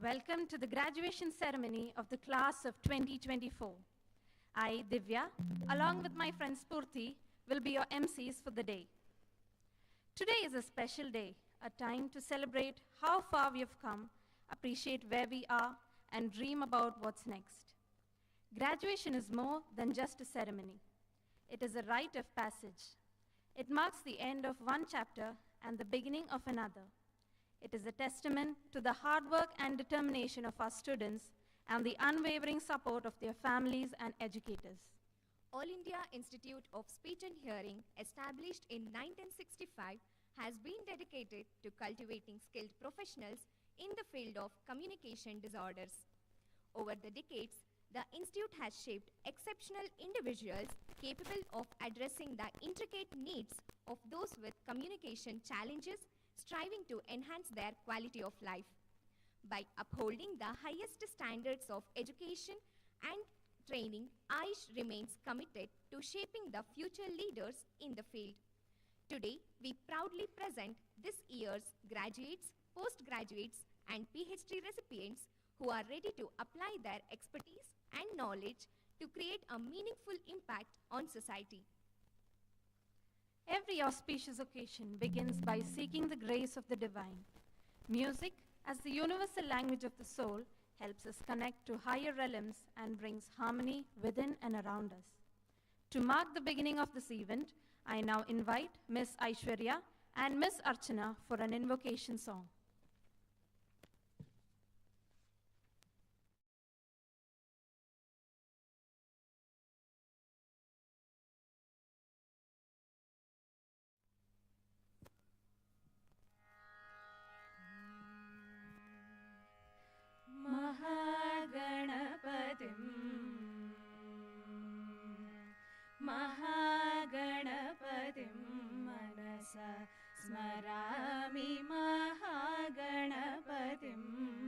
Welcome to the graduation ceremony of the class of 2024. I, Divya, along with my friend Spurti, will be your MCs for the day. Today is a special day, a time to celebrate how far we have come, appreciate where we are, and dream about what's next. Graduation is more than just a ceremony. It is a rite of passage. It marks the end of one chapter and the beginning of another. It is a testament to the hard work and determination of our students and the unwavering support of their families and educators. All India Institute of Speech and Hearing, established in 1965, has been dedicated to cultivating skilled professionals in the field of communication disorders. Over the decades, the Institute has shaped exceptional individuals capable of addressing the intricate needs of those with communication challenges, striving to enhance their quality of life. By upholding the highest standards of education and training, AIISH remains committed to shaping the future leaders in the field. Today, we proudly present this year's graduates, postgraduates, and PhD recipients who are ready to apply their expertise and knowledge to create a meaningful impact on society. Every auspicious occasion begins by seeking the grace of the divine. Music, as the universal language of the soul, helps us connect to higher realms and brings harmony within and around us. To mark the beginning of this event, I now invite Ms. Aishwarya and Ms. Archana for an invocation song. महागणपतिं मनसा स्मरामि महागणपतिं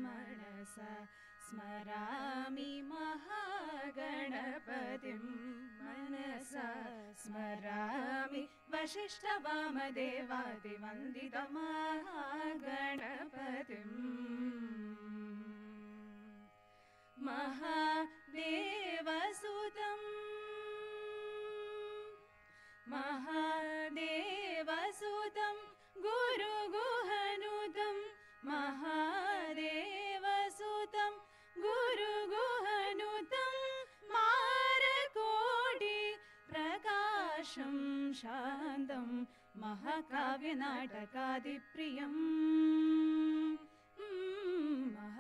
मनसा स्मरामि महागणपतिं मनसा स्मरामि वसिष्ठवामदेवादिवन्दितमहागणपतिम् महादेवसुतम् महादेवसुतं गुरुगुहनुतं महादेवसुतं गुरुगुहनुतं मारकोटि प्रकाशं शान्तं महाकाव्यनाटकादिप्रियम्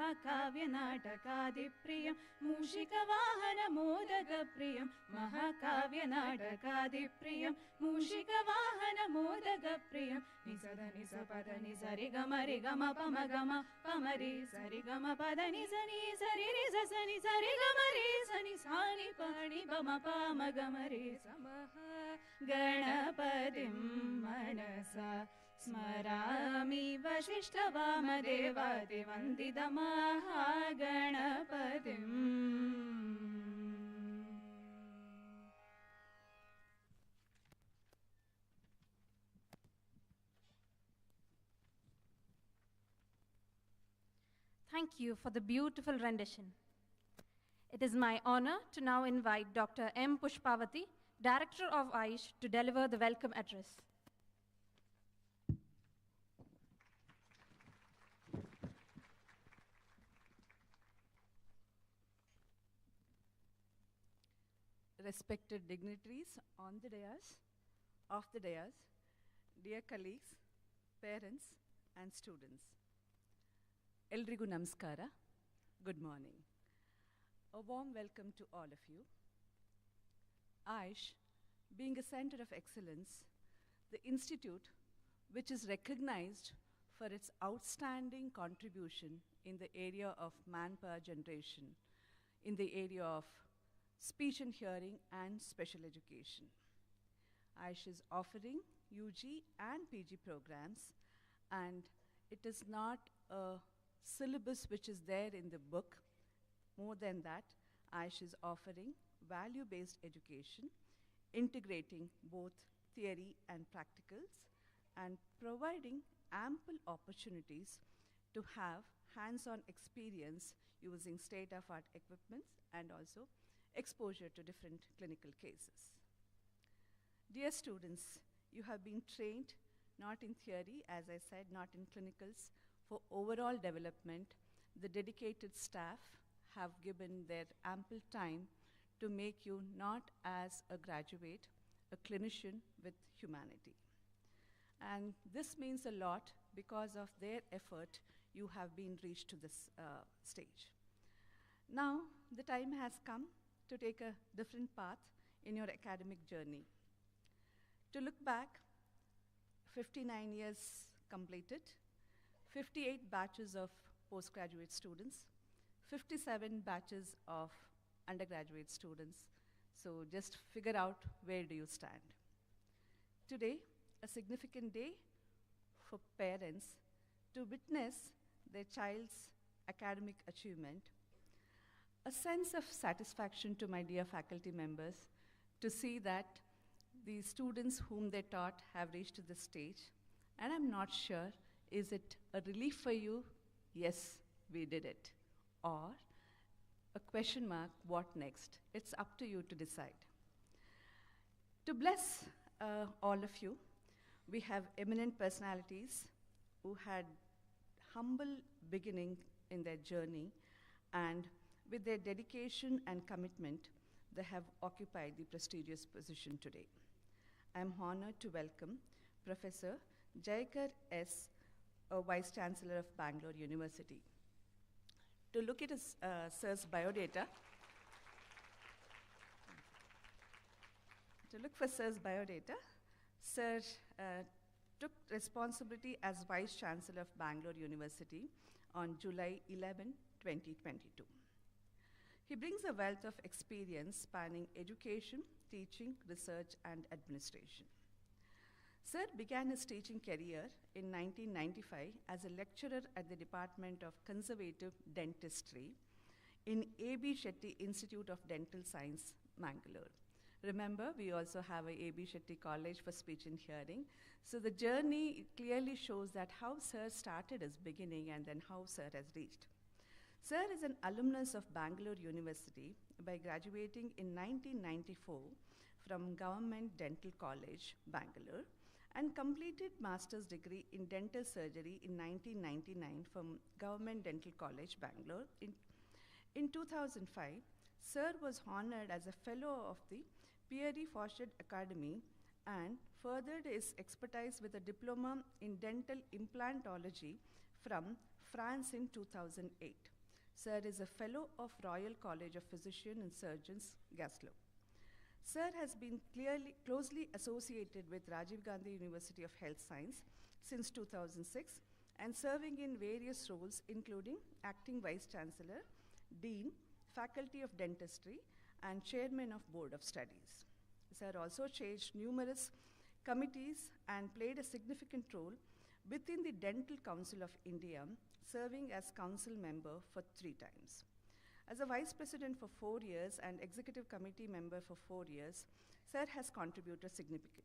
महाकाव्यनाटकादिप्रियं मूषिकवाहनमोदकप्रियं महाकाव्यनाटकादिप्रियं मूषिकवाहनमोदकप्रियं निसद निसपद निसरिगमरि गम पम गम पमरि सरिगम पद निसनि सरि रि सनि सरिगमरि सनि सानि पाणि पम पम गमरि समः गणपतिं मनसा स्मरामि वसिष्ठवामदेवादिवन्दितमहागणपतिम्. Thank you for the beautiful rendition. It is my honor to now invite Dr. M. Pushpavathi, Director of AIISH, to deliver the welcome address. Respected dignitaries on the dais, off the dais, dear colleagues, parents, and students. Eldrigu Namaskara, good morning. A warm welcome to all of you. AIISH, being a center of excellence, the institute which is recognized for its outstanding contribution in the area of manpower generation, in the area of speech and hearing and special education. AIISH is offering UG and PG programs, and it is not a syllabus which is there in the book. More than that, AIISH is offering value-based education, integrating both theory and practicals, and providing ample opportunities to have hands-on experience using state-of-art equipment and also exposure to different clinical cases. Dear students, you have been trained not in theory, as I said, not in clinicals, for overall development. The dedicated staff have given their ample time to make you not as a graduate, a clinician with humanity. And this means a lot because of their effort, you have been reached to this stage. Now, the time has come to take a different path in your academic journey. To look back, 59 years completed, 58 batches of postgraduate students, 57 batches of undergraduate students. So just figure out where do you stand. Today, a significant day for parents to witness their child's academic achievement, a sense of satisfaction to my dear faculty members to see that the students whom they taught have reached to this stage. And I'm not sure, is it a relief for you? Yes, we did it. Or a question mark, what next? It's up to you to decide. To bless all of you, we have eminent personalities who had humble beginning in their journey, and with their dedication and commitment, they have occupied the prestigious position today. I'm honored to welcome Professor Jayakara S., Vice Chancellor of Bangalore University. To look at his, Sir's biodata, to look for Sir's biodata, Sir took responsibility as Vice Chancellor of Bangalore University on July 11, 2022. He brings a wealth of experience spanning education, teaching, research, and administration. Sir began his teaching career in 1995 as a lecturer at the Department of Conservative Dentistry in A.B. Shetty Institute of Dental Science, Bangalore. Remember, we also have a A.B. Shetty College for Speech and Hearing. So the journey clearly shows that how Sir started his beginning and then how Sir has reached. Sir is an alumnus of Bangalore University by graduating in 1994 from Government Dental College, Bangalore, and completed master's degree in dental surgery in 1999 from Government Dental College, Bangalore. In 2005, Sir was honored as a fellow of the Pierre Fauchet Academy and furthered his expertise with a diploma in dental implantology from France in 2008. Sir is a fellow of Royal College of Physicians and Surgeons, Glasgow. Sir has been closely associated with Rajiv Gandhi University of Health Science since 2006 and serving in various roles including Acting Vice Chancellor, Dean, Faculty of Dentistry, and Chairman of Board of Studies. Sir also chaired numerous committees and played a significant role within the Dental Council of India, serving as council member for 3 times. As a vice president for 4 years and executive committee member for 4 years, Sir has contributed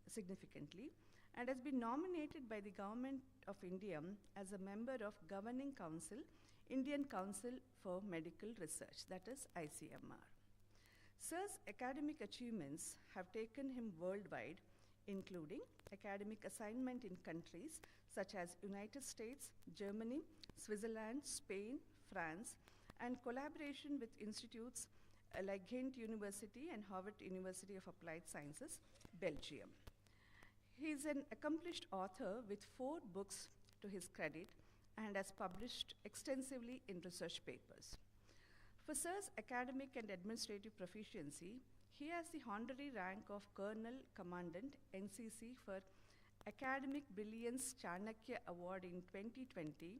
significantly and has been nominated by the Government of India as a member of Governing Council, Indian Council for Medical Research, that is ICMR. Sir's academic achievements have taken him worldwide, including academic assignment in countries such as United States, Germany, Switzerland, Spain, France, and collaboration with institutes like Ghent University and Harvard University of Applied Sciences, Belgium. He is an accomplished author with 4 books to his credit and has published extensively in research papers. For Sir's academic and administrative proficiency, he has the honorary rank of Colonel Commandant, NCC, for Academic Brilliance Chanakya Award in 2020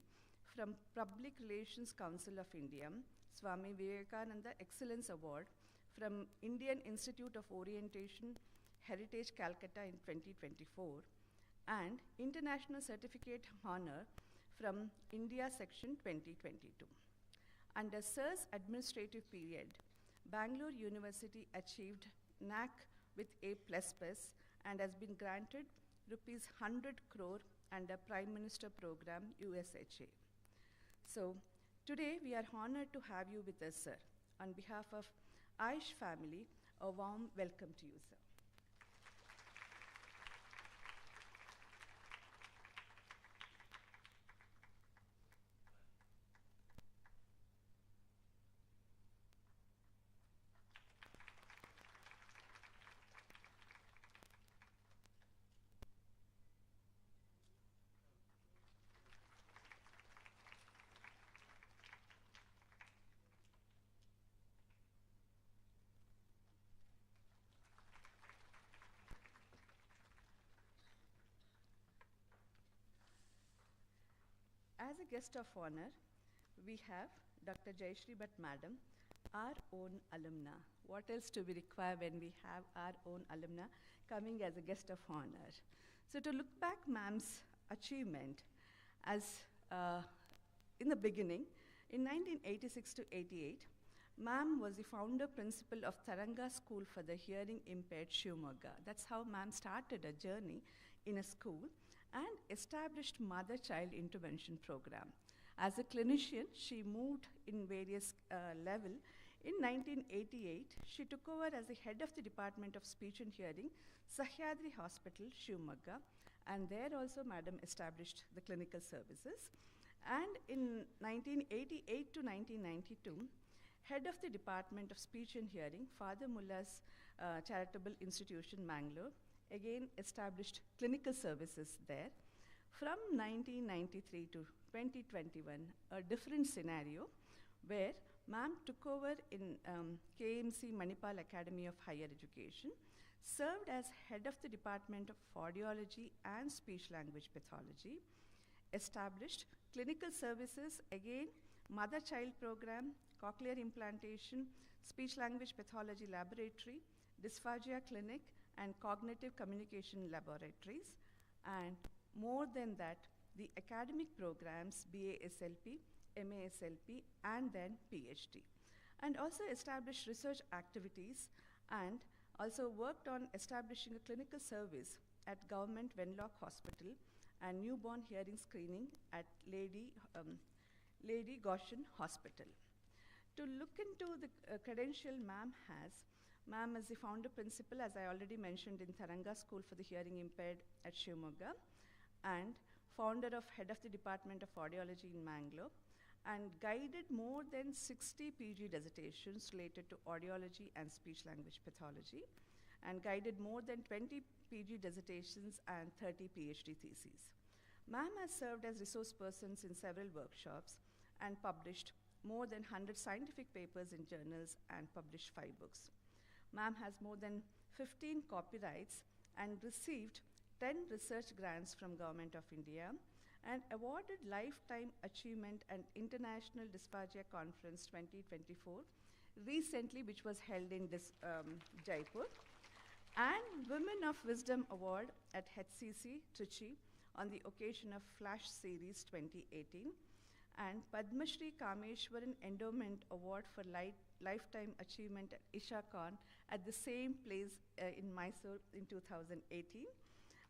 from Public Relations Council of India, Swami Vivekananda Excellence Award from Indian Institute of Orientation, Heritage, Calcutta in 2024, and International Certificate Honor from India Section 2022. Under Sir's administrative period, Bangalore University achieved NAC with A++ and has been granted ₹100 crore under Prime Minister Program USHA. So Today, we are honored to have you with us, sir. On behalf of AIISH family, a warm welcome to you, sir. As a guest of honor, we have Dr. Jayashree Bhat Madam, our own alumna. What else do we require when we have our own alumna coming as a guest of honor? So to look back ma'am's achievement as in the beginning, in 1986 to 88, ma'am was the founder principal of Taranga School for the Hearing Impaired, Shivamogga. That's how ma'am started a journey in a school and established mother-child intervention program. As a clinician, she moved in various levels. In 1988, she took over as the head of the Department of Speech and Hearing, Sahyadri Hospital, Shivamogga, and there also Madam established the clinical services. And in 1988 to 1992, head of the Department of Speech and Hearing, Father Mullah's Charitable Institution, Bangalore, again established clinical services there. From 1993 to 2021, a different scenario where ma'am took over in KMC Manipal Academy of Higher Education, served as head of the Department of Audiology and Speech Language Pathology, established clinical services, again, mother-child program, cochlear implantation, speech language pathology laboratory, dysphagia clinic, and cognitive communication laboratories, and more than that, the academic programs, BA-SLP, MA-SLP, and then PhD. And also established research activities and also worked on establishing a clinical service at Government Wenlock Hospital and newborn hearing screening at Lady Goshen Hospital. To look into the credential ma'am has, ma'am is the founder principal, as I already mentioned, in Taranga School for the Hearing Impaired at Shivamogga, and founder of head of the Department of Audiology in Bangalore, and guided more than 60 PG dissertations related to audiology and speech language pathology, and guided more than 20 PG dissertations and 30 PhD theses. Ma'am has served as resource persons in several workshops and published more than 100 scientific papers in journals and published 5 books. Ma'am has more than 15 copyrights and received 10 research grants from Government of India and awarded Lifetime Achievement and International Dysphagia Conference 2024 recently, which was held in Jaipur, and Women of Wisdom Award at HCC Trichy on the occasion of Flash Series 2018, and Padma Shri Kameshwaran Endowment Award for Lifetime Achievement at Isha Khan at the same place in Mysore in 2018,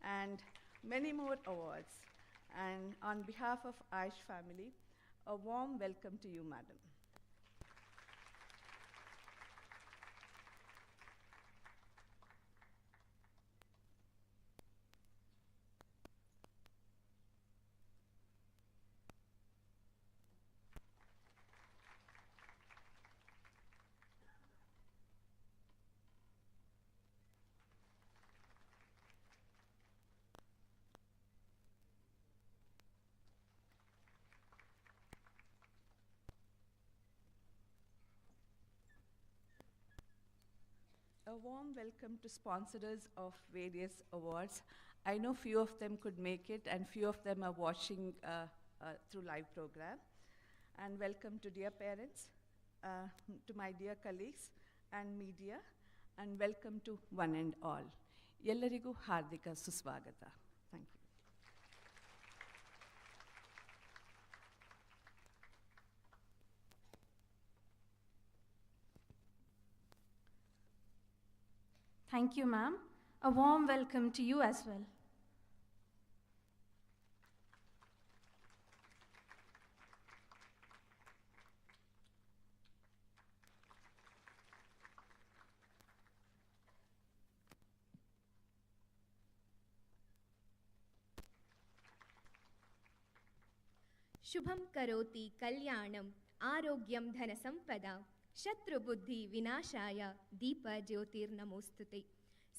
and many more awards. And on behalf of AIISH family, a warm welcome to you, madam. A warm welcome to sponsors of various awards. I know few of them could make it and few of them are watching through live program. And welcome to dear parents, to my dear colleagues and media, and welcome to one and all. Ellarigu hardika suswagata. Thank you. Thank you, ma'am. A warm welcome to you as well. Shubham karoti kalyanam arogyam dhanasampada shatru buddhi vinashaya deepa jyotir namostute.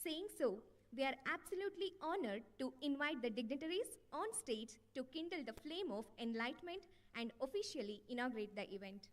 Saying so, we are absolutely honored to invite the dignitaries on stage to kindle the flame of enlightenment and officially inaugurate the event.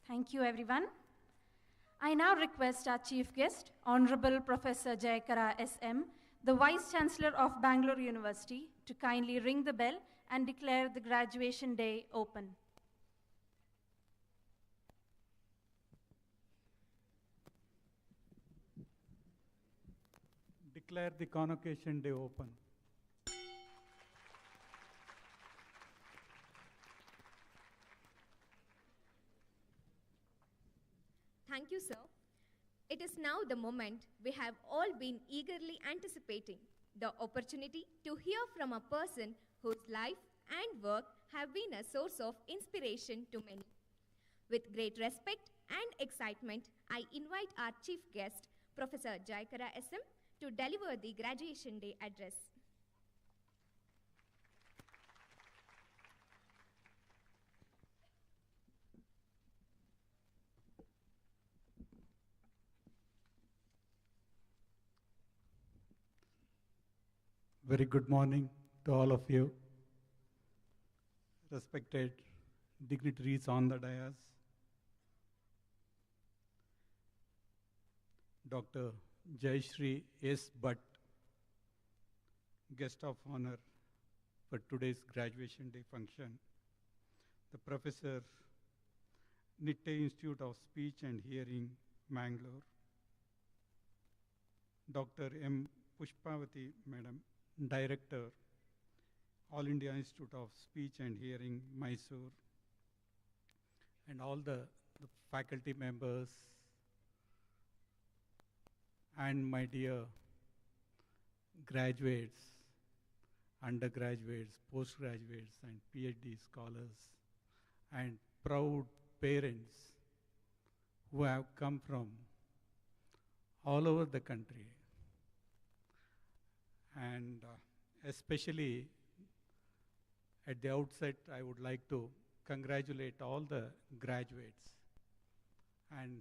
Thank you, everyone. I now request our chief guest, Honorable Professor Jayakara SM, the Vice Chancellor of Bangalore University, to kindly ring the bell and declare the graduation day open. Declare the convocation day open. Thank you, sir. It is now the moment we have all been eagerly anticipating, the opportunity to hear from a person whose life and work have been a source of inspiration to many. With great respect and excitement, I invite our chief guest, Professor Jayakara SM, to deliver the graduation day address. Very good morning to all of you, respected dignitaries on the dais, Dr. Jayashree S. Bhat, guest of honor for today's graduation day function, the Professor, Nitte Institute of Speech and Hearing, Bangalore, Dr. M. Pushpavathi, Madam, Director, All India Institute of Speech and Hearing, Mysuru, and all the faculty members, and my dear graduates, undergraduates, postgraduates, and PhD scholars, and proud parents who have come from all over the country. And especially at the outset, I would like to congratulate all the graduates. And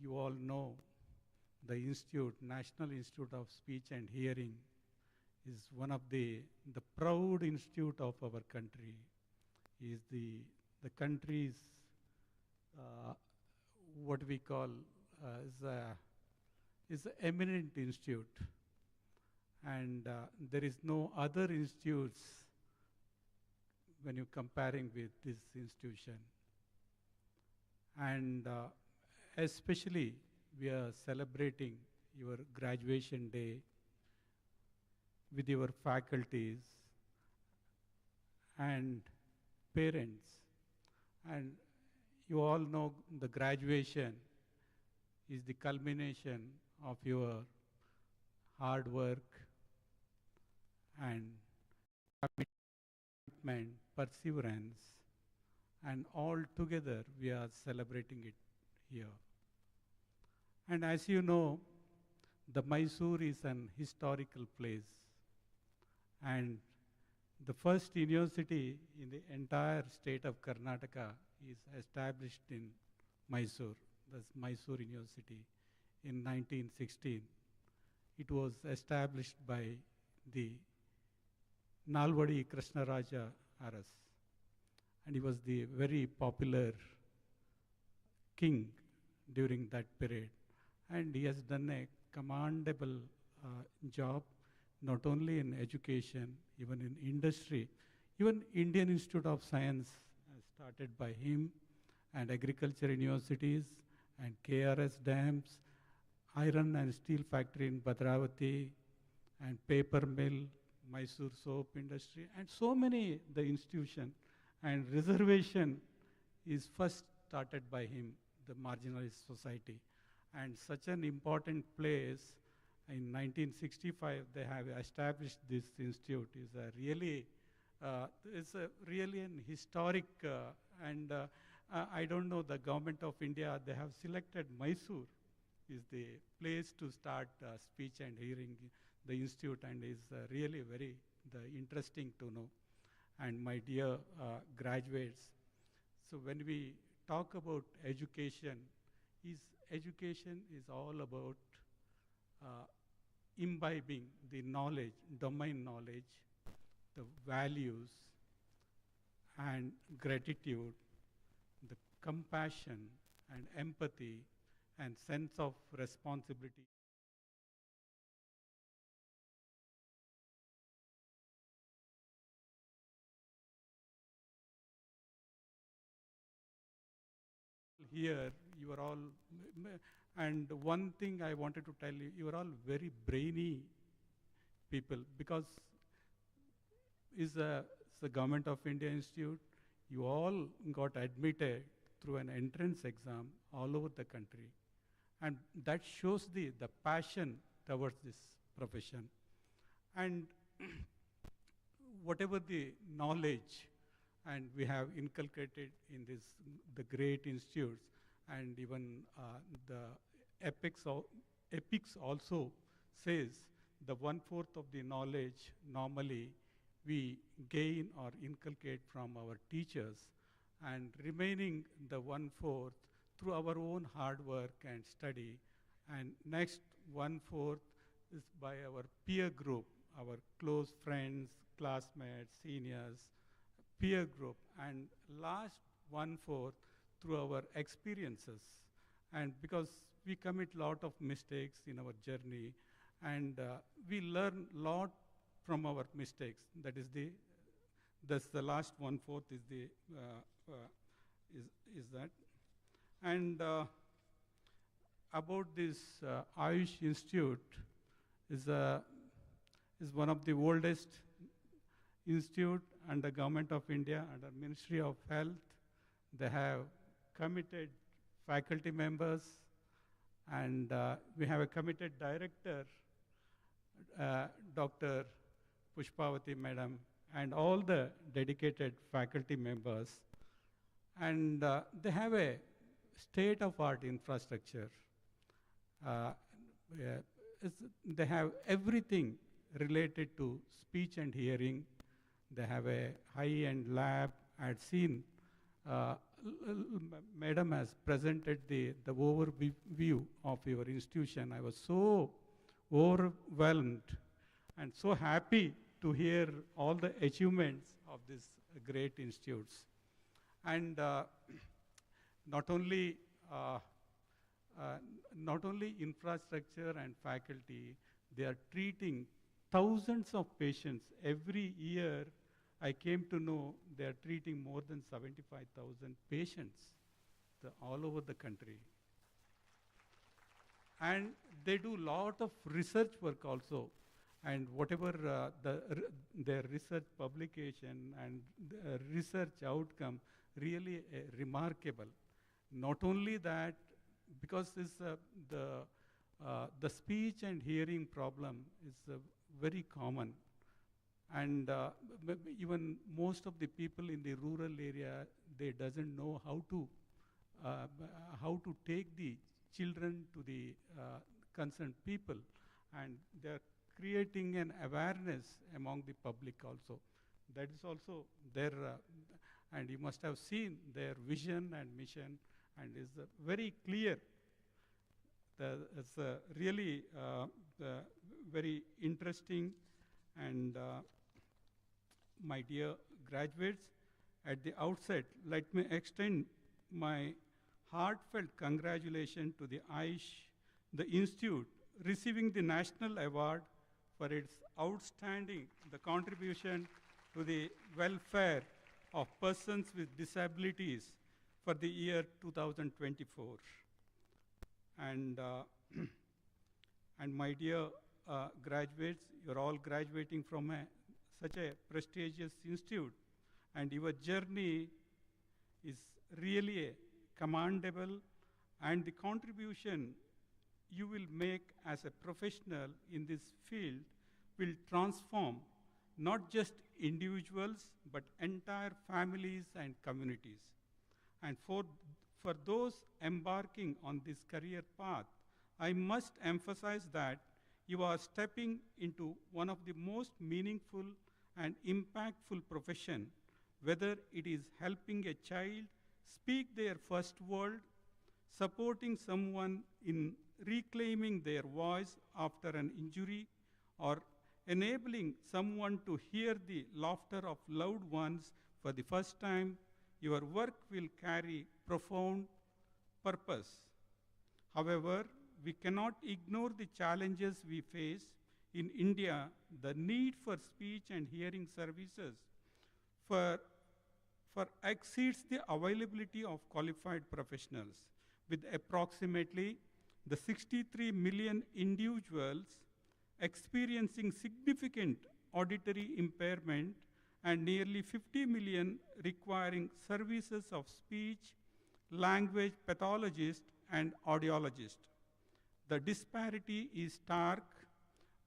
you all know the institute, National Institute of Speech and Hearing, is one of the proud institute of our country. Is the country's what we call is an eminent institute. And there is no other institutes when you're comparing with this institution. And especially, we are celebrating your graduation day with your faculties and parents. And you all know the graduation is the culmination of your hard work and commitment, perseverance, and all together we are celebrating it here. And as you know, the Mysore is an historical place, and the first university in the entire state of Karnataka is established in Mysore, that's Mysore University, in 1916. It was established by the Nalvadi Krishnaraja Aras, and he was the very popular king during that period. And he has done a commendable job, not only in education, even in industry. Even Indian Institute of Science started by him, and agriculture universities, and KRS dams, iron and steel factory in Bhadravati, and paper mill, Mysore soap industry, and so many the institution. And reservation is first started by him, the marginalized society. And such an important place, in 1965, they have established this institute. It's a really an historic, and I don't know, the government of India, they have selected Mysore is the place to start speech and hearing the institute, and is really very interesting to know. And my dear graduates, so when we talk about education is all about imbibing the knowledge, domain knowledge, the values and gratitude, the compassion and empathy and sense of responsibility. Here, you are all, and one thing I wanted to tell you, you are all very brainy people, because it's the Government of India Institute. You all got admitted through an entrance exam all over the country. And that shows the passion towards this profession. And whatever the knowledge and we have inculcated in the great institutes, and even the epics also says the 1/4 of the knowledge normally we gain or inculcate from our teachers, and remaining the 1/4 through our own hard work and study, and next 1/4 is by our peer group, our close friends, classmates, seniors, peer group, and last 1/4 through our experiences. And because we commit a lot of mistakes in our journey, and we learn a lot from our mistakes. That's the last 1/4 is that. And about this AIISH Institute is one of the oldest institute under Government of India, under Ministry of Health. They have committed faculty members, and we have a committed director, Dr. Pushpavathi Madam, and all the dedicated faculty members. And they have a state-of-art infrastructure. They have everything related to speech and hearing. They have a high-end lab. I had seen, Madam has presented the overview of your institution. I was so overwhelmed and so happy to hear all the achievements of these great institutes. And not only infrastructure and faculty, they are treating thousands of patients. Every year, I came to know they are treating more than 75,000 patients all over the country. And they do a lot of research work also. And whatever their research publication and research outcome, really remarkable. Not only that, because the speech and hearing problem is very common. And even most of the people in the rural area, they doesn't know how to take the children to the concerned people, and they're creating an awareness among the public also. That is also their, and you must have seen their vision and mission, and is very clear. It's really very interesting. And my dear graduates, at the outset, let me extend my heartfelt congratulations to the AIISH, the institute, receiving the national award for its outstanding contribution to the welfare of persons with disabilities for the year 2024. And, and my dear graduates, you're all graduating from such a prestigious institute, and your journey is really commendable, and the contribution you will make as a professional in this field will transform not just individuals, but entire families and communities. And for those embarking on this career path, I must emphasize that you are stepping into one of the most meaningful and impactful profession, whether it is helping a child speak their first word, supporting someone in reclaiming their voice after an injury, or enabling someone to hear the laughter of loved ones for the first time. Your work will carry profound purpose. However, we cannot ignore the challenges we face. In India, the need for speech and hearing services for exceeds the availability of qualified professionals, with approximately the 63 million individuals experiencing significant auditory impairment and nearly 50 million requiring services of speech, language pathologist, and audiologist. The disparity is stark.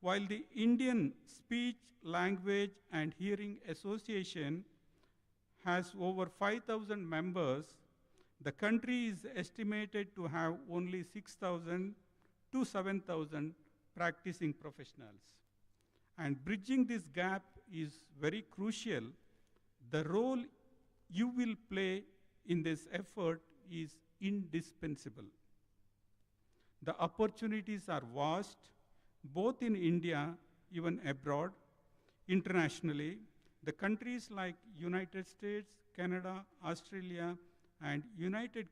While the Indian Speech, Language, and Hearing Association has over 5,000 members, the country is estimated to have only 6,000 to 7,000 practicing professionals. And bridging this gap is very crucial. The role you will play in this effort is indispensable. The opportunities are vast, both in India, even abroad. Internationally, the countries like United States, Canada, Australia, and United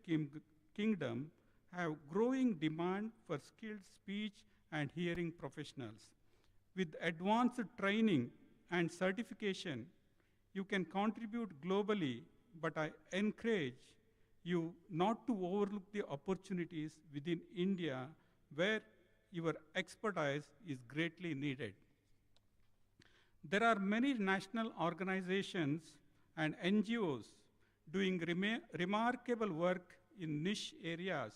Kingdom have growing demand for skilled speech and hearing professionals. With advanced training and certification, you can contribute globally, but I encourage you not to overlook the opportunities within India where your expertise is greatly needed. There are many national organizations and NGOs doing remarkable work in niche areas.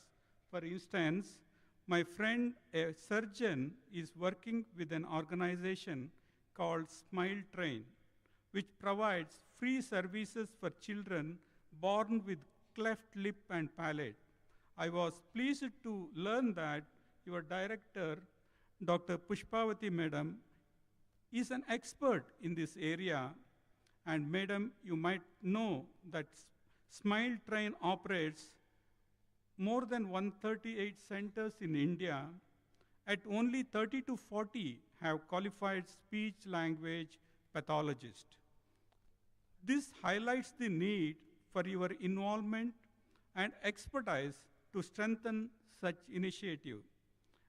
For instance, my friend, a surgeon, is working with an organization called Smile Train, which provides free services for children born with cleft lip and palate. I was pleased to learn that your director, Dr. Pushpavathi Madam, is an expert in this area. And Madam, you might know that Smile Train operates more than 138 centers in India. At only 30 to 40 have qualified speech language pathologists. This highlights the need for your involvement and expertise to strengthen such initiative.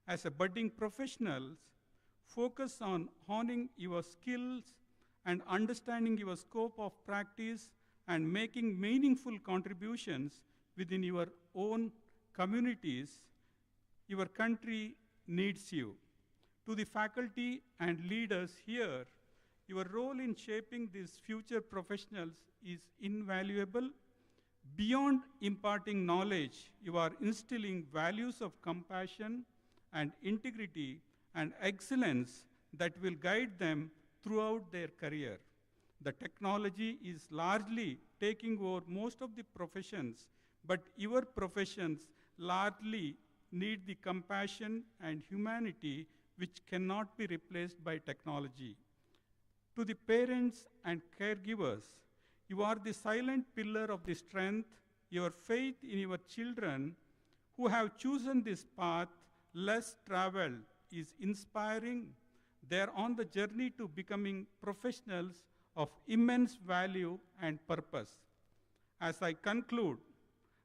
As a budding professionals, focus on honing your skills and understanding your scope of practice and making meaningful contributions within your own communities. Your country needs you. To the faculty and leaders here, your role in shaping these future professionals is invaluable. Beyond imparting knowledge, you are instilling values of compassion and integrity and excellence that will guide them throughout their career. The technology is largely taking over most of the professions, but your professions largely need the compassion and humanity which cannot be replaced by technology. To the parents and caregivers, you are the silent pillar of the strength. Your faith in your children who have chosen this path less traveled is inspiring. They are on the journey to becoming professionals of immense value and purpose. As I conclude,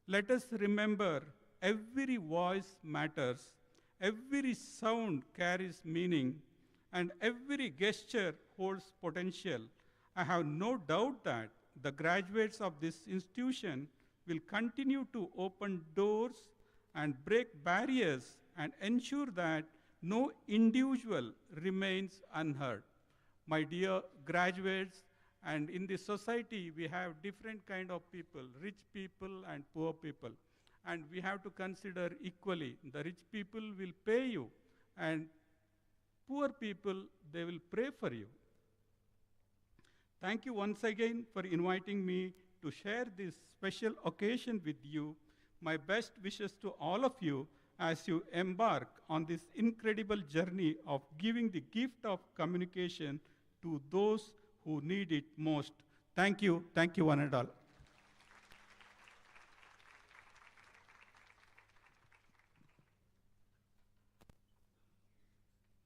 let us remember every voice matters, every sound carries meaning, and every gesture holds potential. I have no doubt that the graduates of this institution will continue to open doors and break barriers and ensure that no individual remains unheard. My dear graduates, and in this society we have different kind of people, rich people and poor people. And we have to consider equally. The rich people will pay you, and poor people, they will pray for you. Thank you once again for inviting me to share this special occasion with you. My best wishes to all of you as you embark on this incredible journey of giving the gift of communication to those who need it most. Thank you one and all.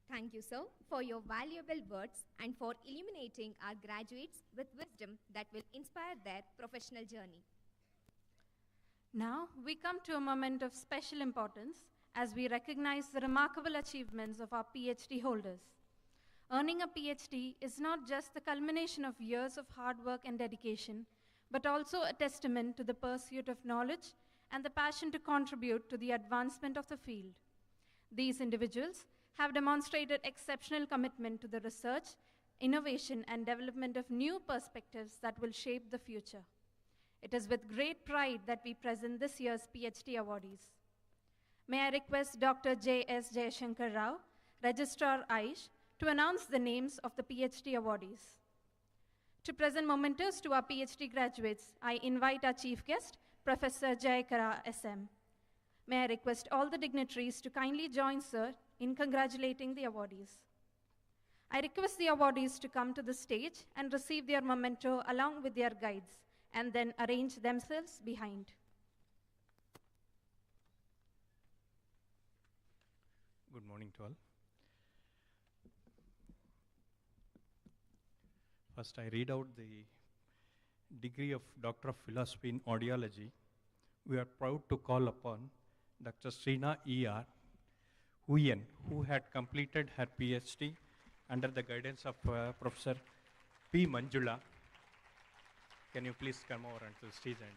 Thank you, sir, for your valuable words and for illuminating our graduates with wisdom that will inspire their professional journey. Now we come to a moment of special importance as we recognize the remarkable achievements of our PhD holders. Earning a PhD is not just the culmination of years of hard work and dedication, but also a testament to the pursuit of knowledge and the passion to contribute to the advancement of the field. These individuals have demonstrated exceptional commitment to the research, innovation, and development of new perspectives that will shape the future. It is with great pride that we present this year's PhD awardees. May I request Dr. J.S. Jayashankar Rao, Registrar AIISH, to announce the names of the PhD awardees. To present mementos to our PhD graduates, I invite our chief guest, Professor Jayakara SM. May I request all the dignitaries to kindly join Sir in congratulating the awardees. I request the awardees to come to the stage and receive their memento along with their guides, and then arrange themselves behind. Good morning to all. First, I read out the degree of Doctor of Philosophy in Audiology. We are proud to call upon Dr. Srina E.R. Huyen, who had completed her PhD under the guidance of Professor P. Manjula. Can you please come over onto the stage and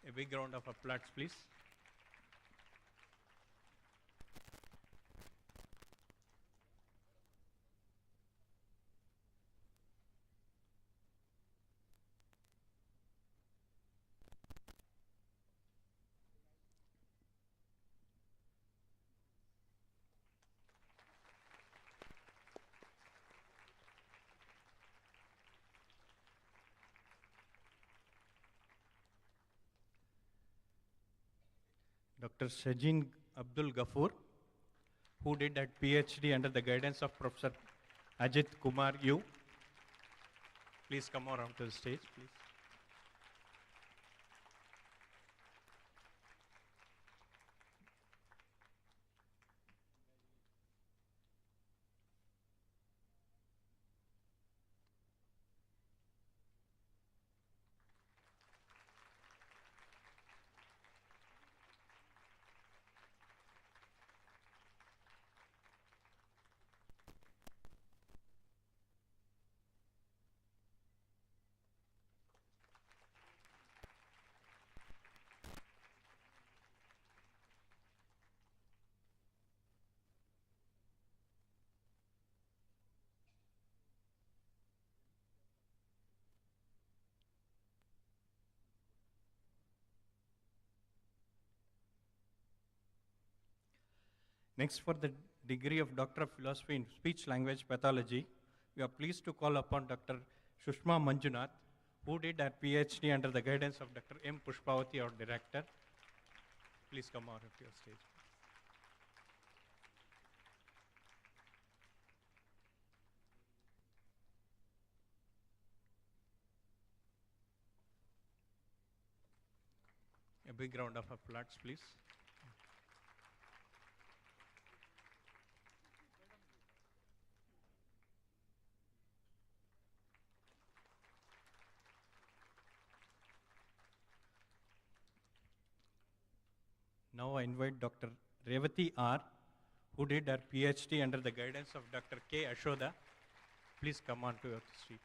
a big round of applause, please. Dr. Shajin Abdul Ghafoor, who did a PhD under the guidance of Professor Ajit Kumar U. Please come around to the stage, please. Next, for the degree of Doctor of Philosophy in Speech Language Pathology, we are pleased to call upon Dr. Sushma Manjunath, who did her PhD under the guidance of Dr. M. Pushpavathi, our director. Please come on to your stage. A big round of applause, please. Now I invite Dr. Revati R., who did her PhD under the guidance of Dr. K. Ashoda. Please come on to your seat.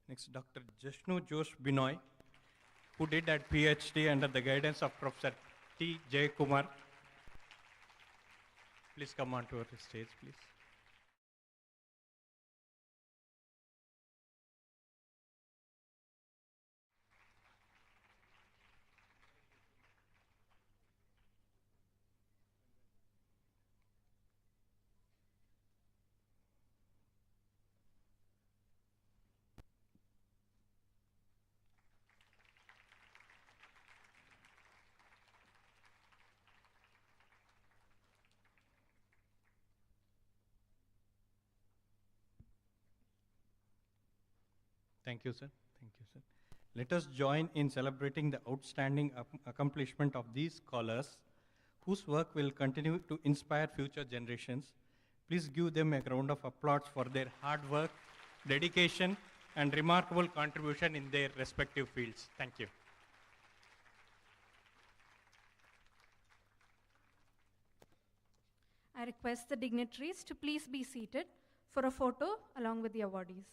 Next, Dr. Jashnu Josh Binoy, who did her PhD under the guidance of Professor T. Jayakumar. Please come on to our stage, please. Thank you, sir. Thank you, sir. Let us join in celebrating the outstanding accomplishment of these scholars, whose work will continue to inspire future generations. Please give them a round of applause for their hard work, dedication, and remarkable contribution in their respective fields. Thank you. I request the dignitaries to please be seated for a photo along with the awardees.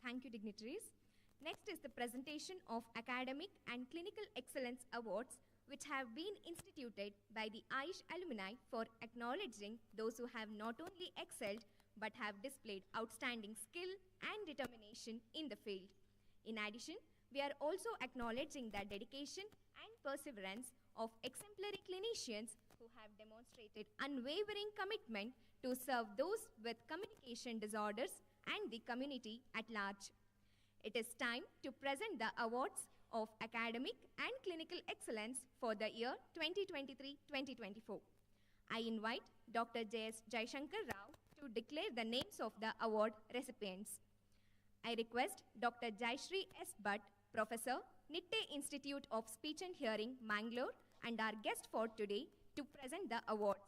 Thank you, dignitaries. Next is the presentation of Academic and Clinical Excellence Awards, which have been instituted by the AIISH alumni for acknowledging those who have not only excelled, but have displayed outstanding skill and determination in the field. In addition, we are also acknowledging the dedication and perseverance of exemplary clinicians who have demonstrated unwavering commitment to serve those with communication disorders and the community at large. It is time to present the awards of Academic and Clinical Excellence for the year 2023-2024. I invite Dr. Jayashree Rao to declare the names of the award recipients. I request Dr. Jayashree S. Bhat, Professor, Nitte Institute of Speech and Hearing, Bangalore, and our guest for today to present the awards.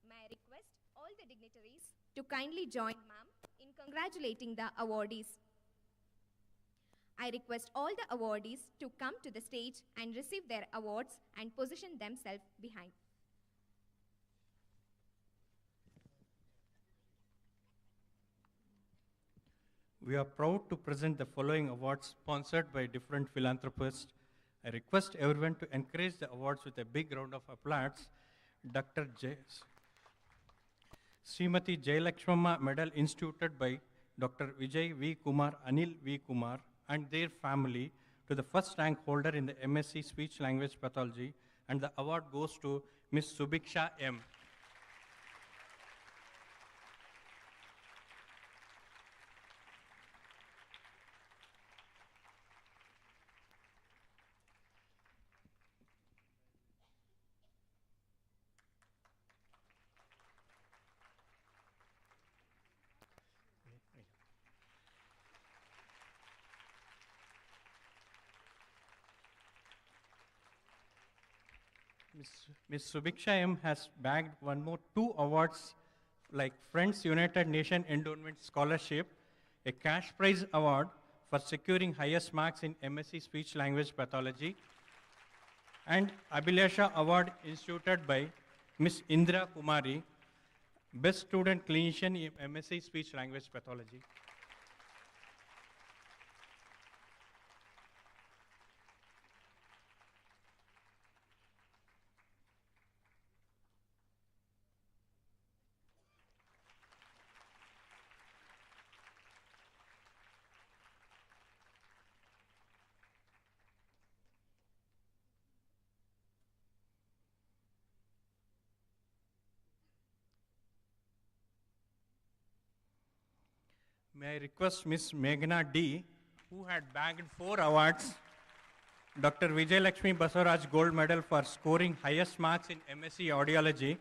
May I request all the dignitaries to kindly join ma'am in congratulating the awardees. I request all the awardees to come to the stage and receive their awards and position themselves behind. We are proud to present the following awards sponsored by different philanthropists. I request everyone to encourage the awards with a big round of applause. Srimati Jayalakshmama Medal instituted by Dr. Vijay V. Kumar, Anil V. Kumar, and their family to the first rank holder in the MSc Speech Language Pathology, and the award goes to Ms. Subiksha M. Ms. Subiksha M has bagged two awards like Friends United Nation Endowment Scholarship, a cash prize award for securing highest marks in MSc Speech Language Pathology, and Abhilasha Award instituted by Ms. Indra Kumari, Best Student Clinician in MSc Speech Language Pathology. May I request Ms. Meghna D., who had bagged 4 awards, Dr. Vijay Lakshmi Basaraj Gold Medal for scoring highest marks in MSc Audiology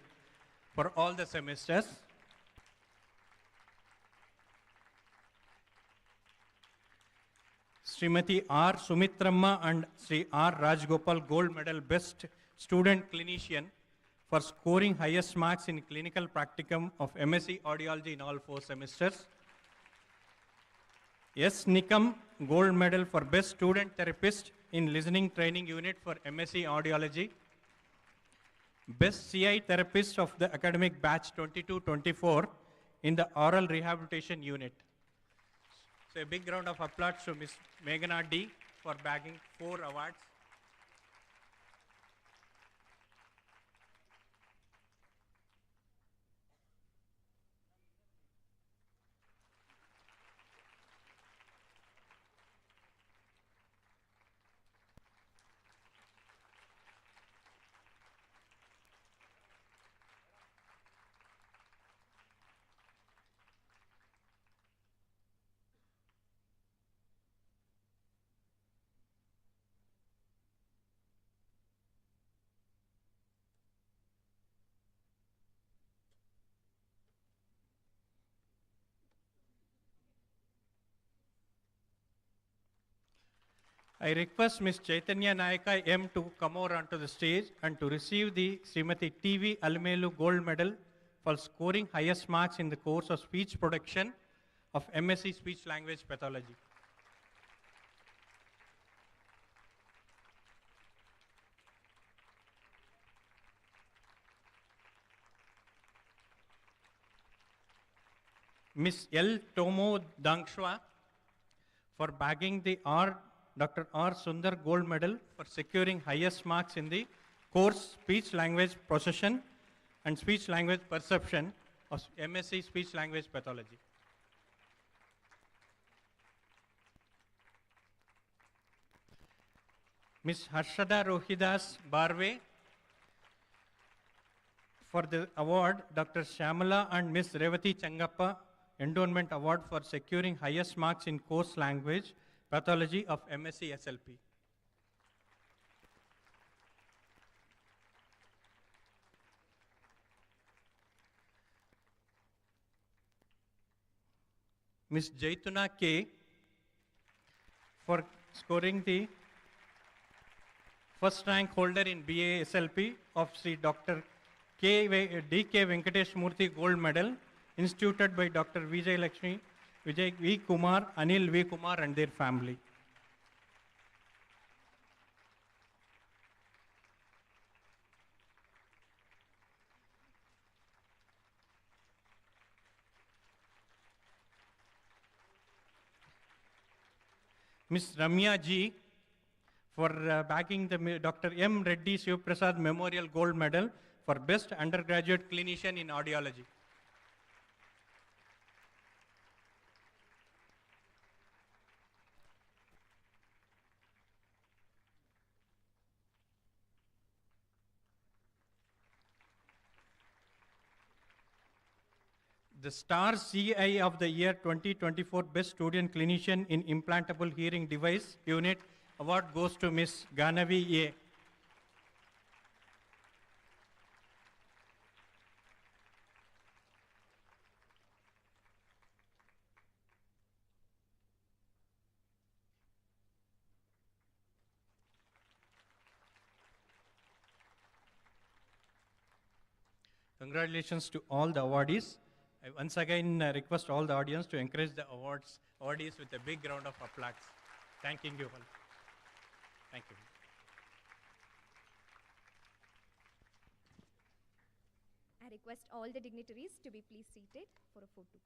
for all the semesters. Srimati R. Sumitramma and Sri R. Rajgopal Gold Medal Best Student Clinician for scoring highest marks in clinical practicum of MSc Audiology in all 4 semesters. S. Nikam Gold Medal for Best Student Therapist in Listening Training Unit for MSc Audiology. Best CI Therapist of the academic batch 22-24 in the Oral Rehabilitation Unit. So a big round of applause to Ms. Meghna D. for bagging 4 awards. I request Ms. Chaitanya Nayaka M to come over onto the stage and to receive the Srimati TV Almelu Gold Medal for scoring highest marks in the course of speech production of MSc Speech Language Pathology. Ms. L. Tomo Dangshwa for bagging the Dr. R. Sundar Gold Medal for securing highest marks in the course Speech Language Procession and Speech Language Perception of MSc Speech Language Pathology. Ms. Harshada Rohidas Barve for the award, Dr. Shyamala and Ms. Revati Changappa Endowment Award for securing highest marks in course language pathology of MSc SLP. Ms. Jaituna K for scoring the first rank holder in BA SLP of Sri Dr. D.K. Venkatesh Murthy Gold Medal instituted by Dr. Vijay Lakshmi, Vijay V. Kumar, Anil V. Kumar and their family. Ms. Ramya G for bagging the Dr. M. Reddy Shivaprasad Memorial Gold Medal for Best Undergraduate Clinician in Audiology. The Star CI of the Year 2024 Best Student Clinician in Implantable Hearing Device Unit award goes to Ms. Ganavi A. Congratulations to all the awardees. I once again request all the audience to encourage the awardees with a big round of applause. Thanking you all. Thank you. I request all the dignitaries to be please seated for a photo.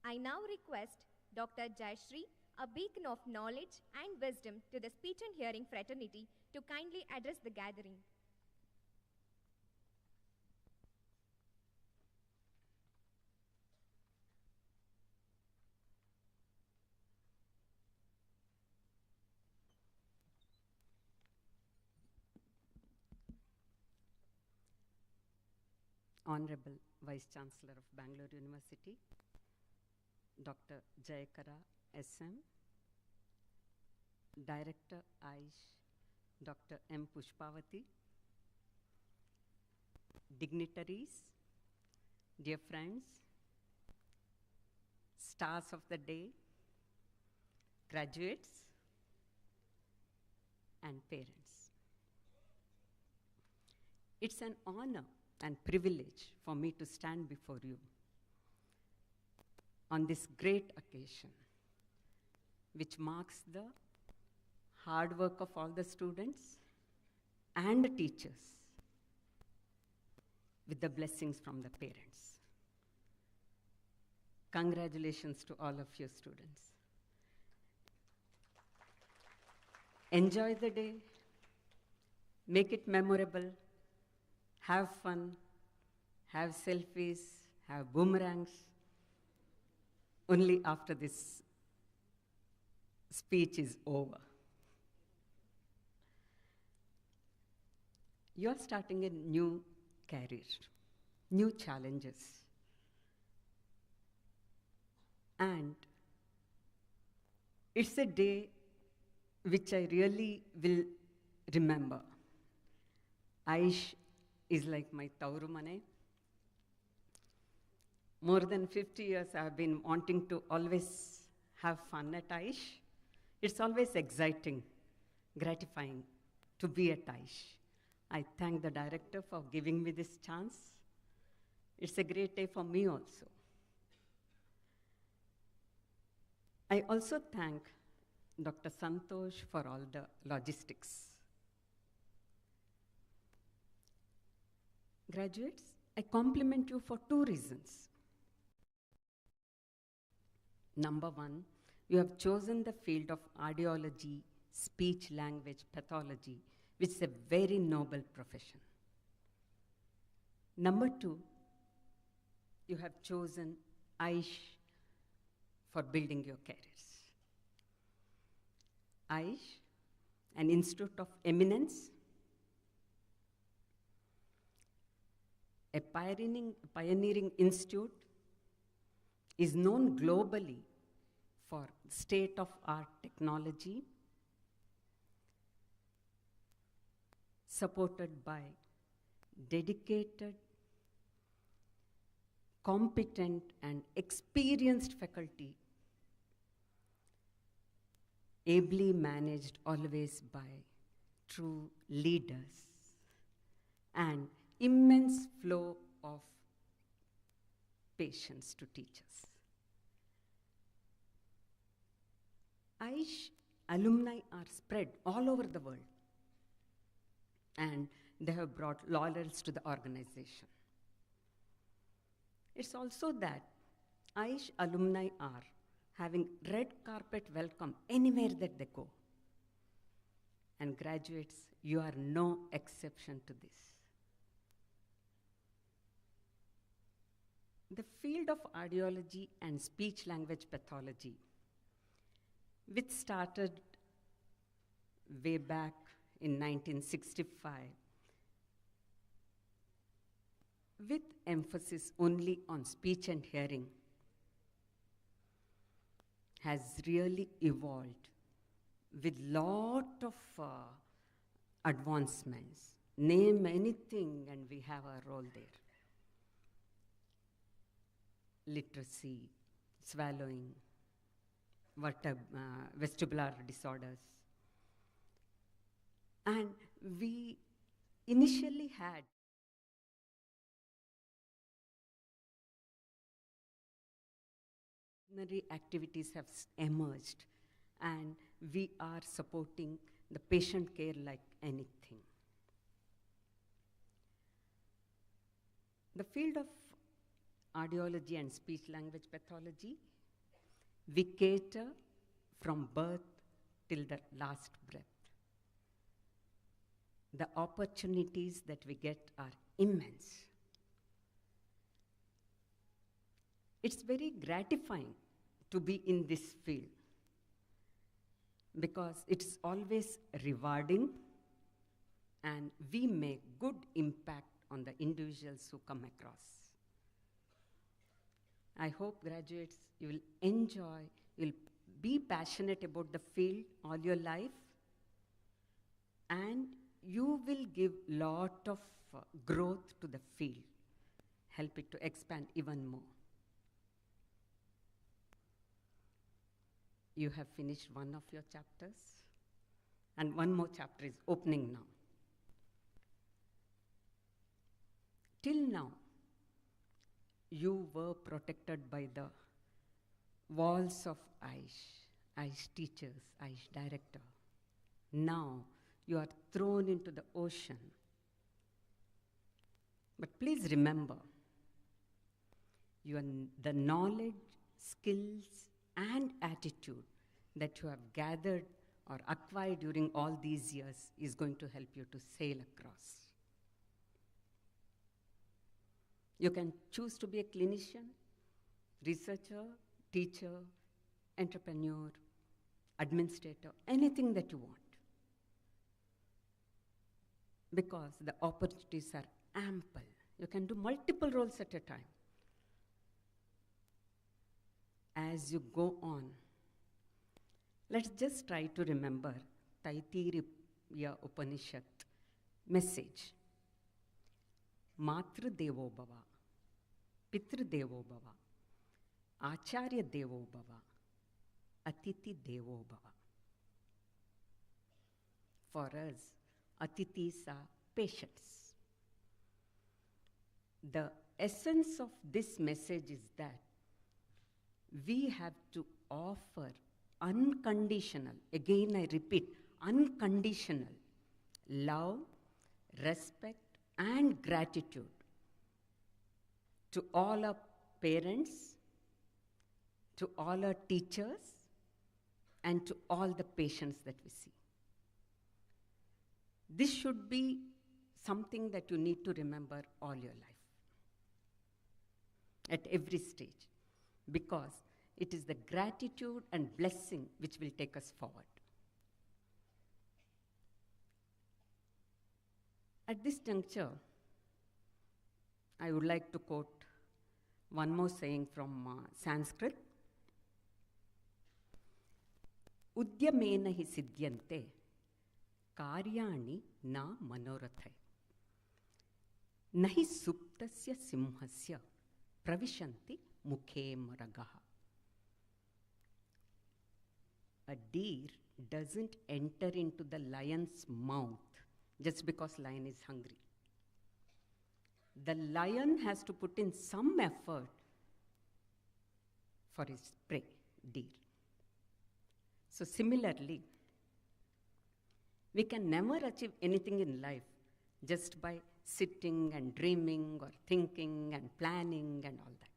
I now request Dr. Jayashree, a beacon of knowledge and wisdom to the speech and hearing fraternity, to kindly address the gathering. Honorable Vice Chancellor of Bangalore University, Dr. Jayakara SM, Director AIISH, Dr. M. Pushpavathi, dignitaries, dear friends, stars of the day, graduates, and parents. It's an honor and privilege for me to stand before you on this great occasion, which marks the hard work of all the students and the teachers, with the blessings from the parents. Congratulations to all of you students. Enjoy the day, make it memorable, have fun, have selfies, have boomerangs. Only after this speech is over. You're starting a new career, new challenges. And it's a day which I really will remember. AIISH is like my tauru mane. More than 50 years I have been wanting to always have fun at AIISH. It's always exciting, gratifying to be at AIISH. I thank the director for giving me this chance. It's a great day for me also. I also thank Dr. Santosh for all the logistics. Graduates, I compliment you for 2 reasons. Number 1, you have chosen the field of audiology, speech-language pathology, which is a very noble profession. Number 2, you have chosen AIISH for building your careers. AIISH, an institute of eminence, a pioneering institute, is known globally for state-of-art technology, supported by dedicated, competent, and experienced faculty, ably managed always by true leaders, and immense flow of patience to teachers. AIISH alumni are spread all over the world, and they have brought laurels to the organization. It's also that AIISH alumni are having red carpet welcome anywhere that they go. And graduates, you are no exception to this. The field of audiology and speech-language pathology, which started way back in 1965, with emphasis only on speech and hearing, has really evolved with lot of advancements. Name anything and we have a role there. Literacy, swallowing, vestibular disorders. And we initially had activities have emerged, and we are supporting the patient care like anything. The field of audiology and speech-language pathology, we cater from birth till the last breath. The opportunities that we get are immense. It's very gratifying to be in this field because it's always rewarding and we make good impact on the individuals who come across. I hope graduates, you will enjoy, you'll be passionate about the field all your life, and you will give lot of growth to the field, help it to expand even more. You have finished one of your chapters, and one more chapter is opening now. Till now, you were protected by the walls of AIISH teachers, AIISH director. Now, you are thrown into the ocean. But please remember, the knowledge, skills, and attitude that you have gathered or acquired during all these years is going to help you to sail across. You can choose to be a clinician, researcher, teacher, entrepreneur, administrator, anything that you want. Because the opportunities are ample. You can do multiple roles at a time. As you go on, let's just try to remember Taittiriya Upanishad message. Matru Devo Bhava, Pitru Devo Bhava, Acharya Devo Bhava, Atiti Devo Bhava. For us, Atitis are patients. The essence of this message is that we have to offer unconditional, again I repeat, unconditional love, respect, and gratitude to all our parents, to all our teachers, and to all the patients that we see. This should be something that you need to remember all your life, at every stage, because it is the gratitude and blessing which will take us forward. At this juncture, I would like to quote one more saying from Sanskrit. Udyamena hi siddhyante karyani na manorathai nahi suptasya simhasya pravishanti mukhe maragaha. A deer doesn't enter into the lion's mouth just because lion is hungry. The lion has to put in some effort for his prey, deer. So similarly, we can never achieve anything in life just by sitting and dreaming or thinking and planning and all that.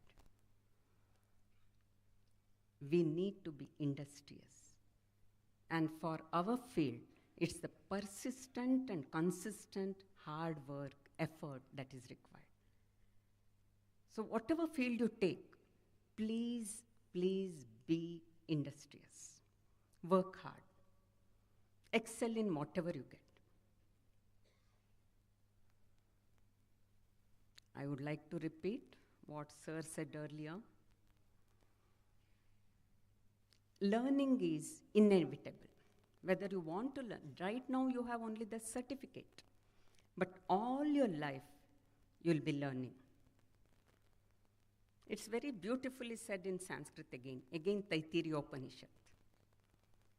We need to be industrious. And for our field, it's the persistent and consistent hard work, effort that is required. So whatever field you take, please, please be industrious. Work hard. Excel in whatever you get. I would like to repeat what Sir said earlier. Learning is inevitable. Whether you want to learn, right now you have only the certificate, but all your life you'll be learning. It's very beautifully said in Sanskrit again Taittiriya Upanishad.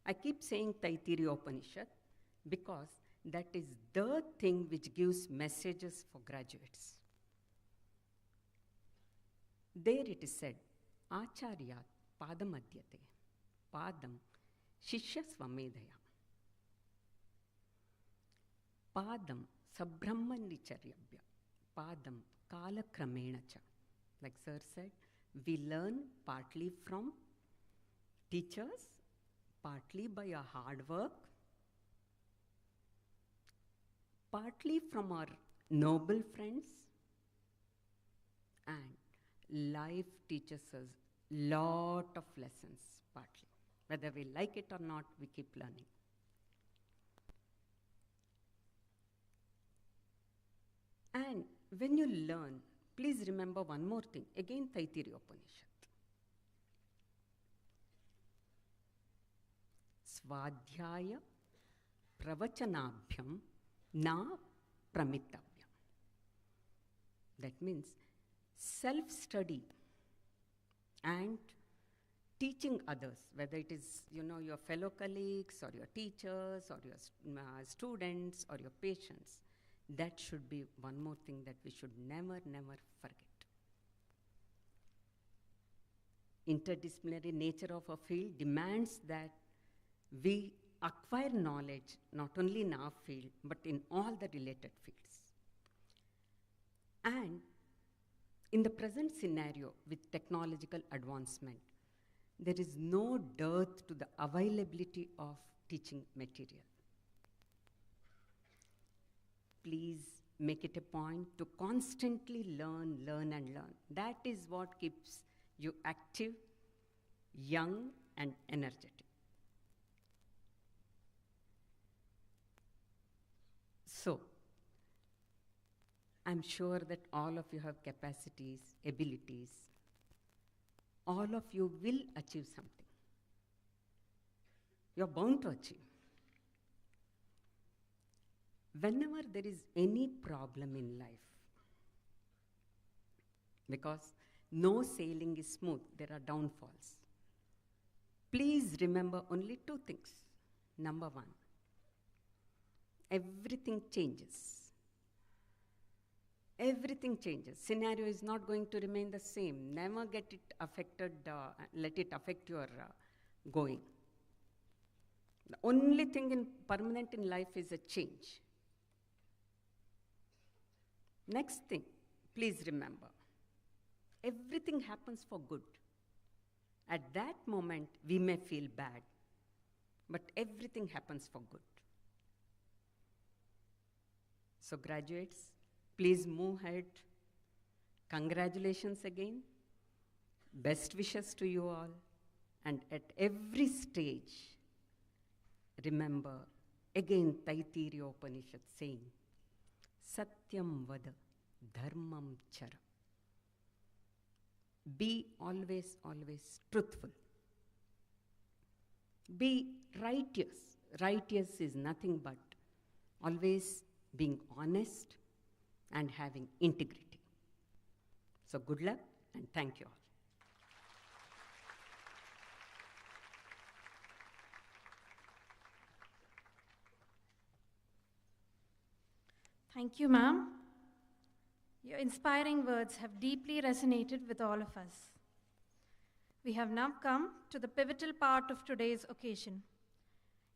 I keep saying Taittiriya Upanishad because that is the thing which gives messages for graduates. There it is said, Acharya Padamadyate, Padam Shishya Swamedhaya. Padam Sabbrahmanicharyabhya, Padam Kalakramena cha. Like Sir said, we learn partly from teachers, partly by our hard work, partly from our noble friends, and life teaches us lot of lessons partly. Whether we like it or not, we keep learning. And when you learn, please remember one more thing. Again, Taittiriya Upanishad. Svadhyaya pravachanabhyam na pramitavya. That means self-study and teaching others, whether it is your fellow colleagues or your teachers or your students or your patients, that should be one more thing that we should never, never forget. Interdisciplinary nature of a field demands that we acquire knowledge not only in our field but in all the related fields. And in the present scenario with technological advancement, there is no dearth to the availability of teaching material. Please make it a point to constantly learn, learn, and learn. That is what keeps you active, young, and energetic. So, I'm sure that all of you have capacities, abilities. All of you will achieve something. You're bound to achieve. Whenever there is any problem in life, because no sailing is smooth, there are downfalls. Please remember only two things. Number one, everything changes. Everything changes. Scenario is not going to remain the same. Never get it affected, let it affect your going. The only thing permanent in life is a change. Next thing, please remember, everything happens for good. At that moment, we may feel bad, but everything happens for good. So graduates, please move ahead. Congratulations again. Best wishes to you all. And at every stage, remember again Taittiriya Upanishad saying, Satyam vada, dharmam chara. Be always, always truthful. Be righteous. Righteous is nothing but always being honest and having integrity. So good luck and thank you all. Thank you, ma'am. Your inspiring words have deeply resonated with all of us. We have now come to the pivotal part of today's occasion.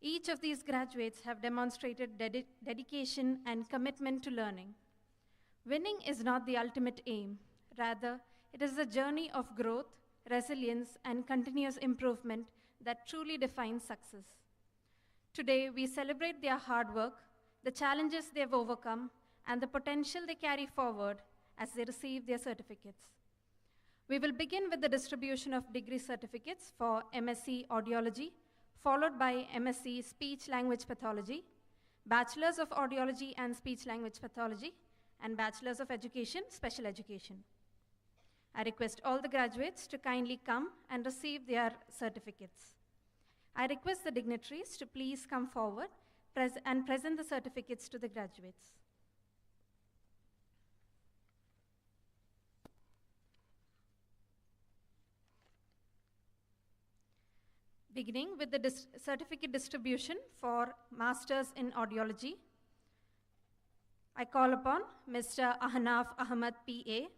Each of these graduates have demonstrated dedication and commitment to learning. Winning is not the ultimate aim. Rather, it is a journey of growth, resilience, and continuous improvement that truly defines success. Today, we celebrate their hard work, the challenges they have overcome, and the potential they carry forward as they receive their certificates. We will begin with the distribution of degree certificates for MSc Audiology, followed by MSc Speech Language Pathology, Bachelors of Audiology and Speech Language Pathology, and Bachelors of Education, Special Education. I request all the graduates to kindly come and receive their certificates. I request the dignitaries to please come forward and present the certificates to the graduates. Beginning with the certificate distribution for Masters in Audiology, I call upon Mr. Ahnaf Ahmad, PA.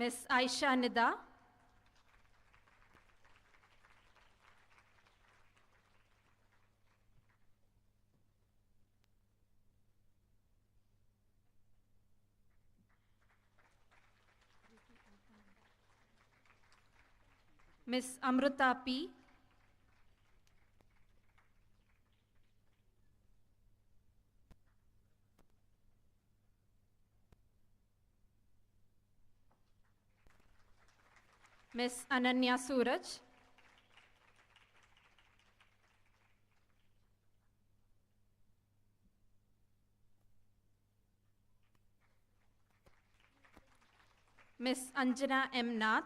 Ms. Aisha Nida. Ms. Amruta P. Ms. Ananya Suraj. Ms. Anjana M. Nath.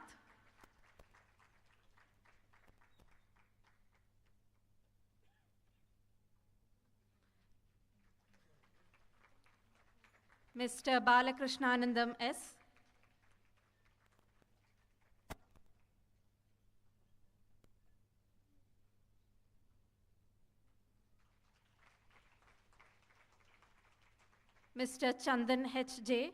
Mr. Balakrishnanandam S. Mr. Chandan H.J.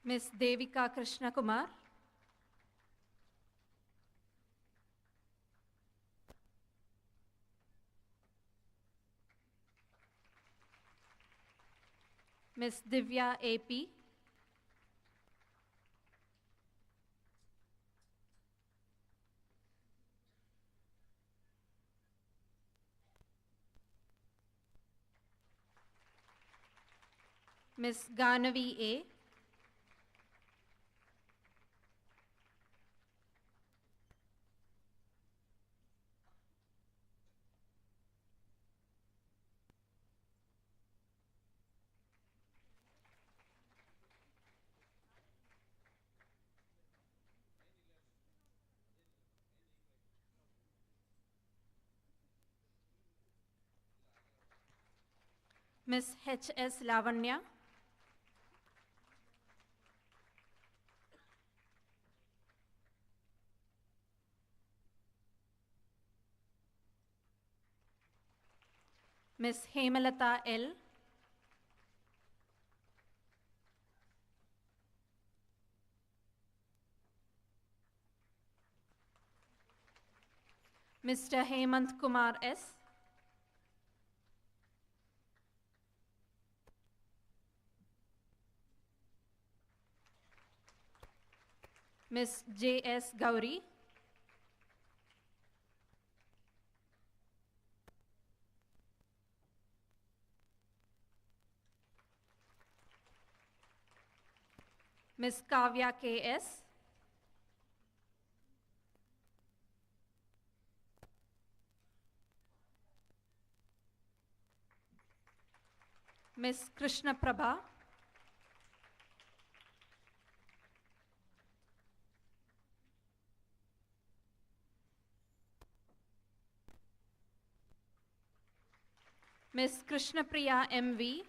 Ms. Devika Krishna Kumar. Ms. Divya A.P. Ms. Ganavi A. Ms. H.S. Lavanya. Ms. Hemalata L. Mr. Hemant Kumar S. Ms. J.S. Gauri. Ms. Kavya K.S. Ms. Krishna Prabha. Ms. Krishna Priya M.V.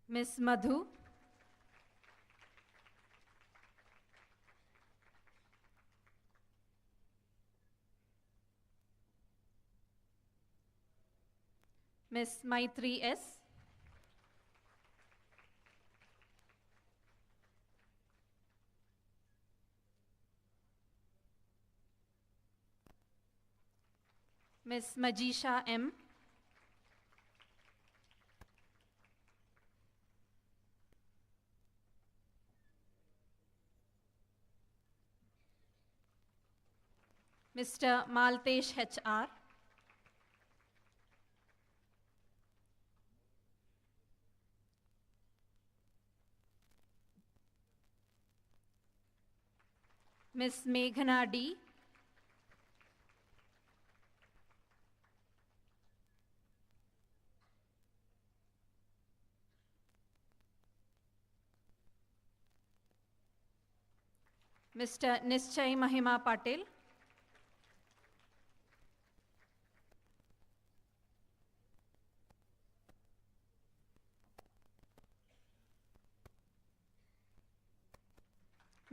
Ms. Madhu. Ms. Maitri S. Ms. Majisha M. Mr. Maltesh H.R. Ms. Meghana D. Mr. Nischay Mahima Patel.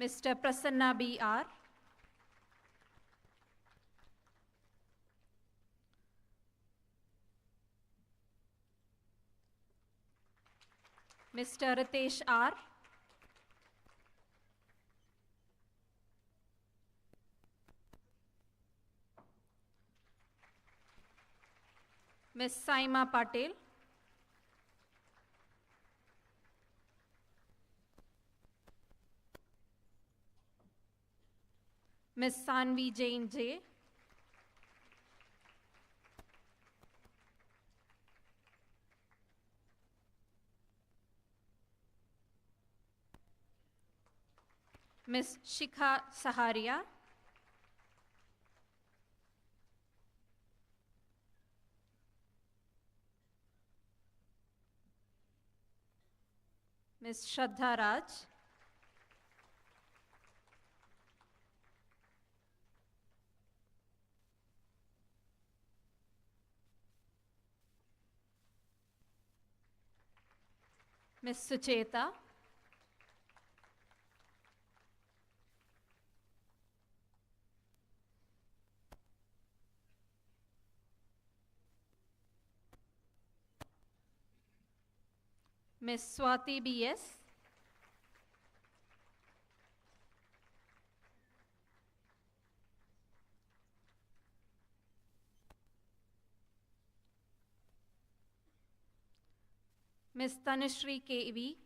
Mr. Prasanna B.R. Mr. Ritesh R. Ms. Saima Patel. Ms. Sanvi Jain J. Ms. Shikha Saharia. Ms. Shraddha Raj. Ms. Sucheta. Ms. Swati B.S. Ms. Tanushree K.V.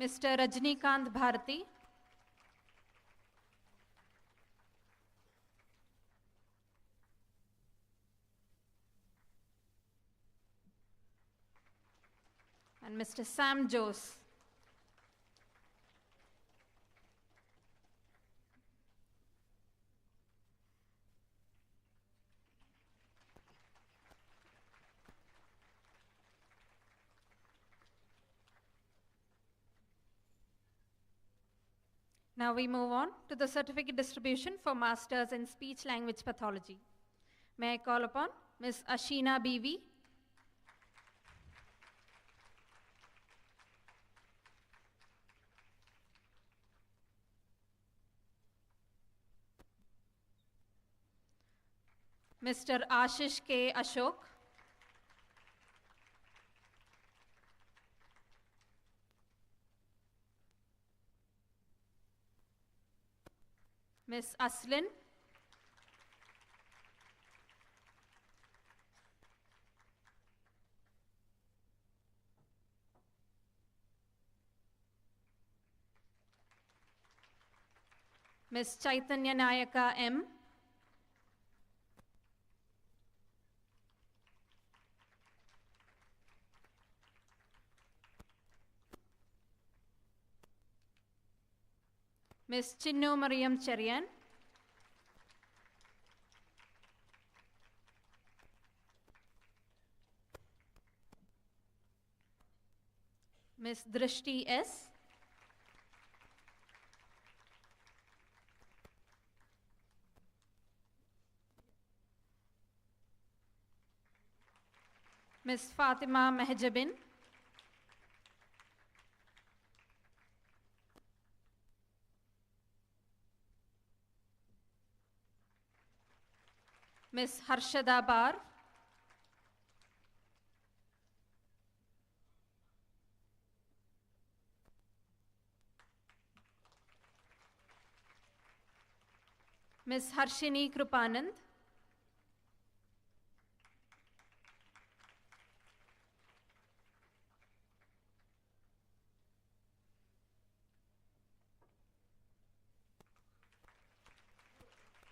Mr. Rajnikant Bharati. And Mr. Sam Jose. Now we move on to the certificate distribution for Masters in Speech Language Pathology. May I call upon Ms. Ashina B.V. Mr. Ashish K. Ashok, Ms. Aslin, Ms. Chaitanya Nayaka M, Ms. Chinnu Mariam Cherian, Ms. Drishti S, Ms. Fatima Mehjabin, Ms. Harshada Bar, Ms. Harshini Krupanand,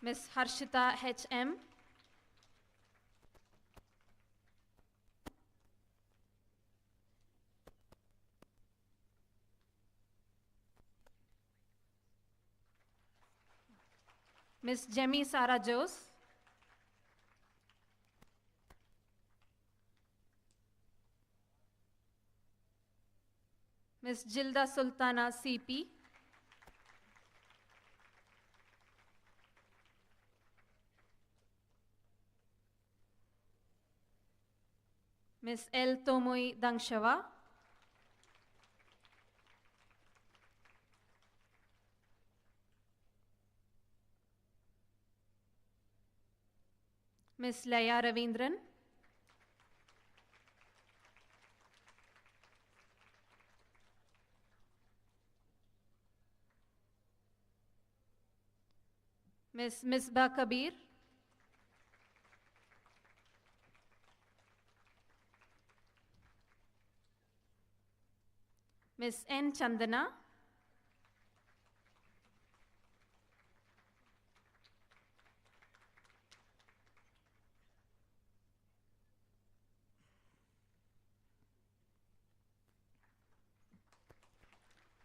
Ms. Harshita H.M., Ms. Jemi Sara Jose, Ms. Jilda Sultana CP, Ms. L. Tomui Dangshava, Ms. Laya Ravindran, Ms. Misbah Kabir, Ms. N. Chandana,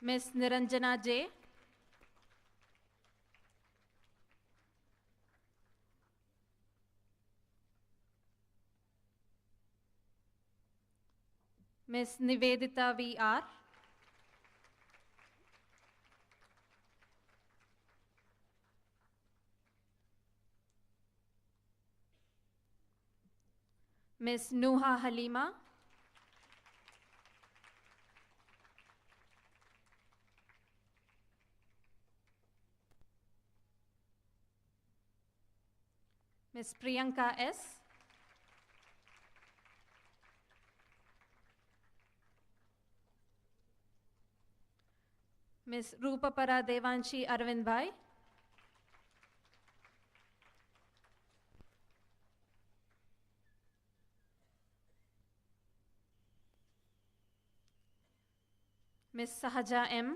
Ms. Niranjana J, Ms. Nivedita V.R., Ms. Nuha Halima, Ms. Priyanka S, Ms. Rupapara Devanshi Arvind Bhai, Ms. Sahaja M,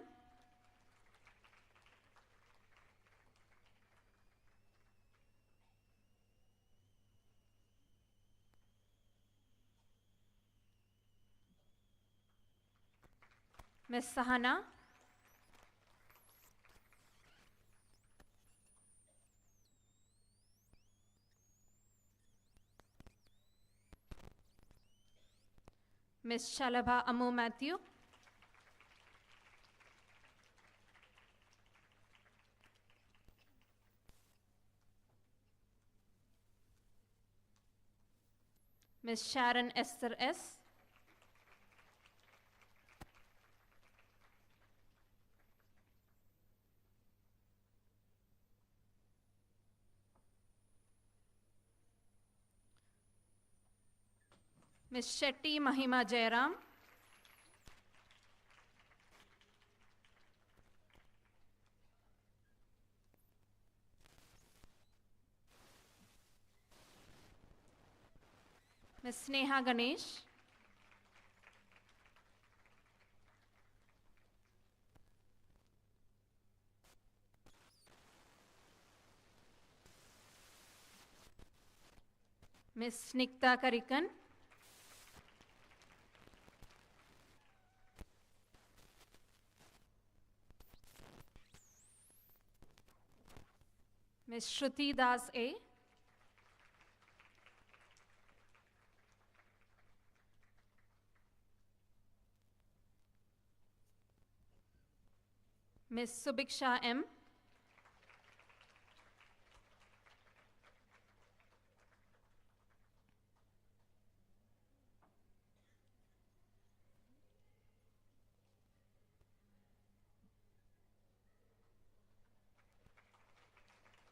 Ms. Sahana, Ms. Shalabha Amu Matthew, Ms. Sharon Esther S, Ms. Shetty Mahima Jairam. Ms. Sneha Ganesh. Ms. Nikta Karikan. Ms. Shruti Das A. Ms. Subiksha M.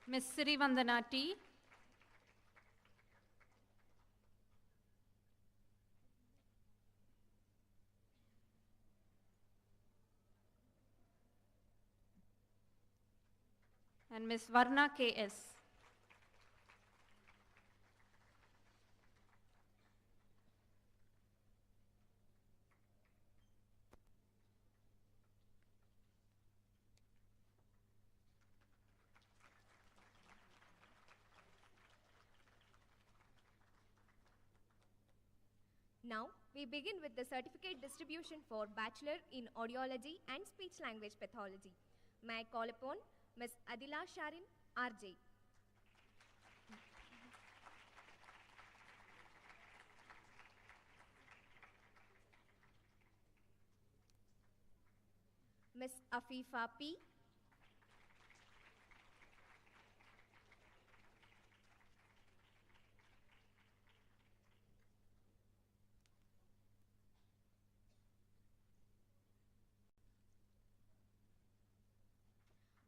Ms. Siri Vandana T. And Ms. Varna K.S. Now, we begin with the certificate distribution for Bachelor in Audiology and Speech Language Pathology. May I call upon Ms. Adila Sharin, RJ. Ms. Afifa P.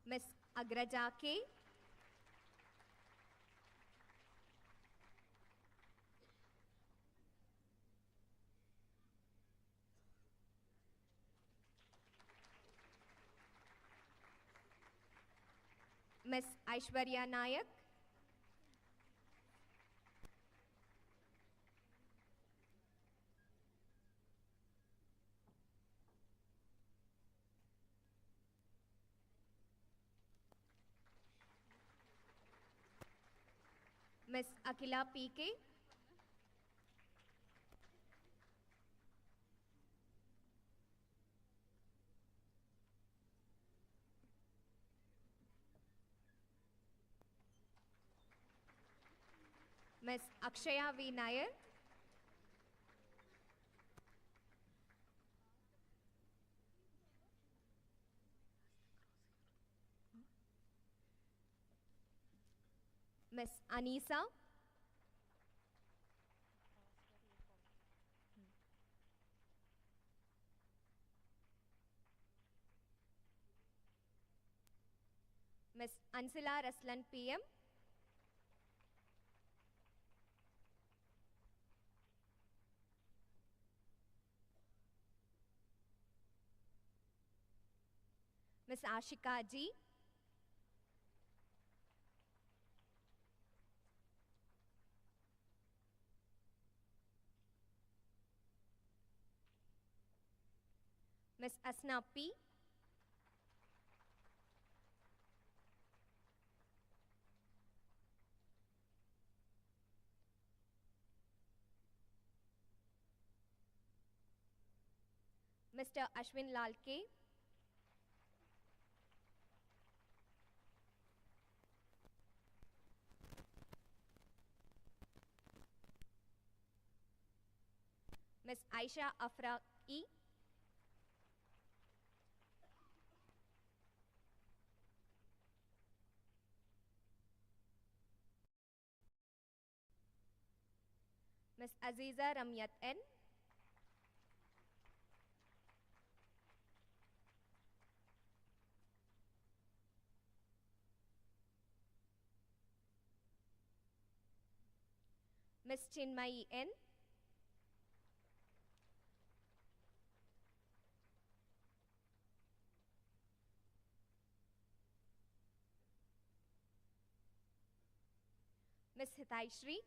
Ms. Agraja K. Ms. Aishwarya Nayak. Ms. Akila PK. Ms. Akshaya V. Nair. Ms. Anisa. Ms. Ansila Raslan PM. Ms. Ashika G. Ms. Asna P. Mr. Ashwin Lal K. Ms. Aisha Afra E. Ms. Aziza Ramyat N. Ms. Chinmayi N. Ms. Hitaishri,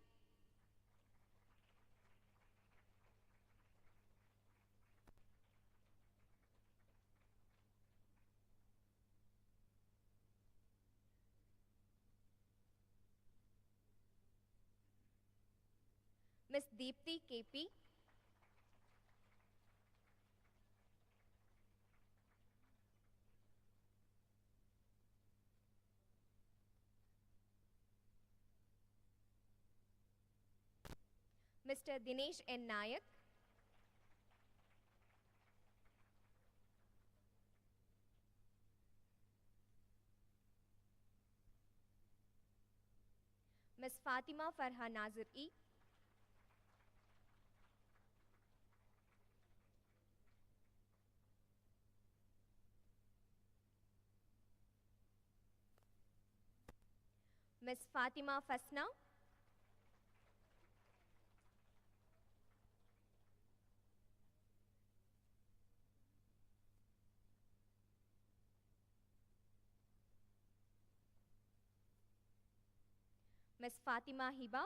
Ms. Deepthi KP, Mr. Dinesh N. Nayak, Ms. Fatima Farha Nazir E, Ms. Fatima Fasna, Ms. Fatima Hiba,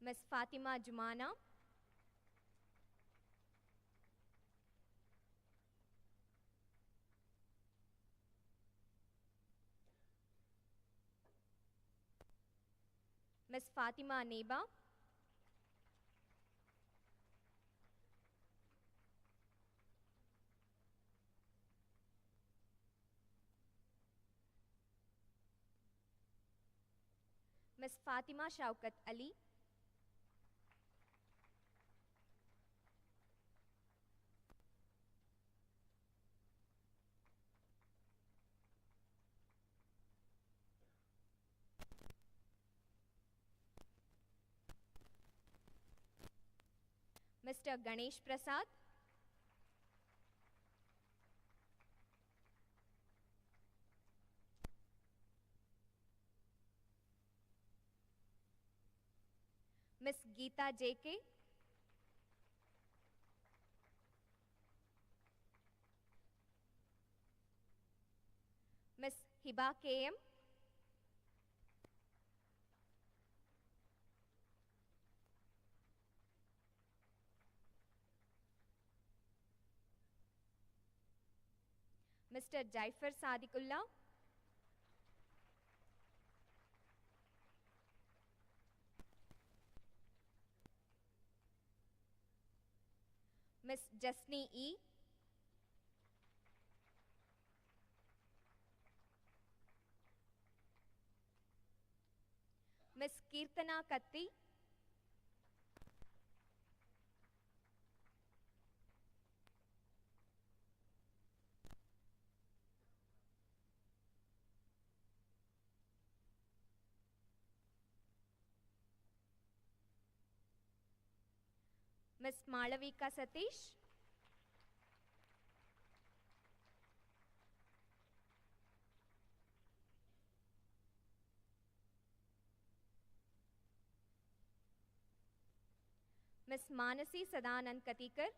Ms. Fatima Jumana, Ms. Fatima Neba, Ms. Fatima Shaukat Ali, Mr. Ganesh Prasad, Ms. Geeta JK, Ms. Hiba KM, Mr. Jaifar Sadiqullah, Ms. Jasni E, Ms. Kirtana Katti, Ms. Malavika Satish, Ms. Manasi Sadanand Katikar,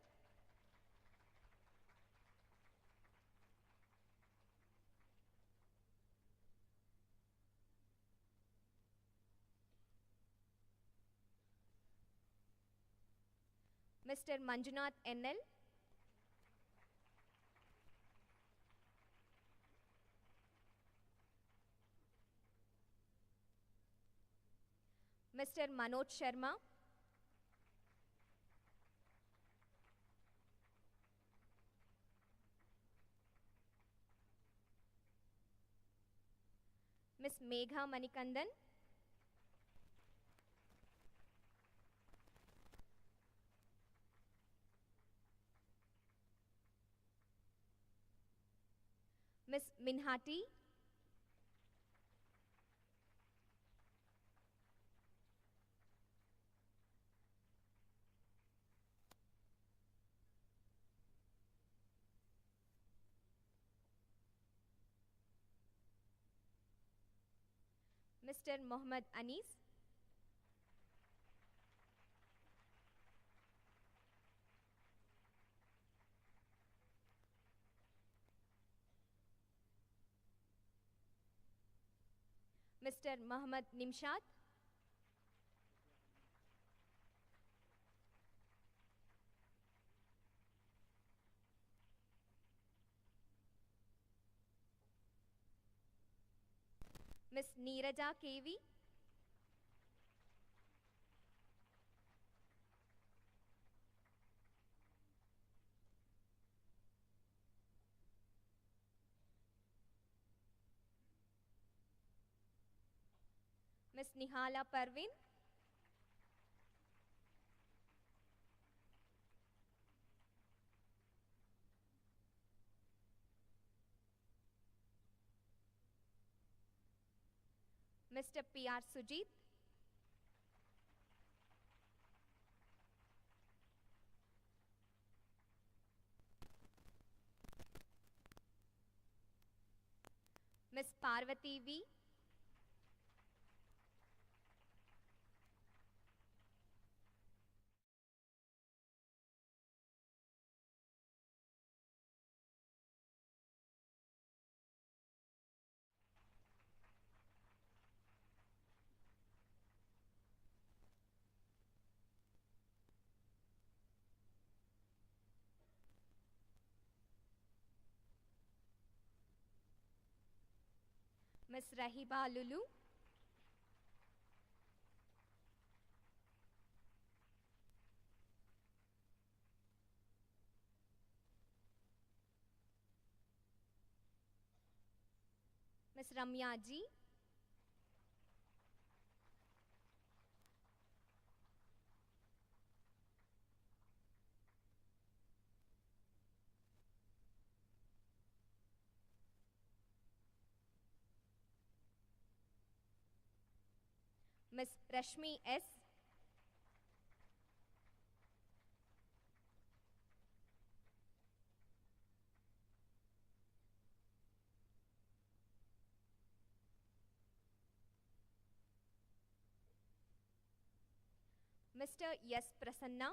Mr. Manjunath NL, Mr. Manoj Sharma, Ms. Megha Manikandan, Ms. Minhati, Mr. Mohammad Anis, Mr. Muhammad Nimshad, Ms. Neeraja KV, Ms. Nihala Parvin, Mr. P.R. Sujit, Ms. Parvati V, Ms. Rahiba Lulu, Ms. Ramya Ji, Ms. Rashmi S, Mr. S. Prasanna,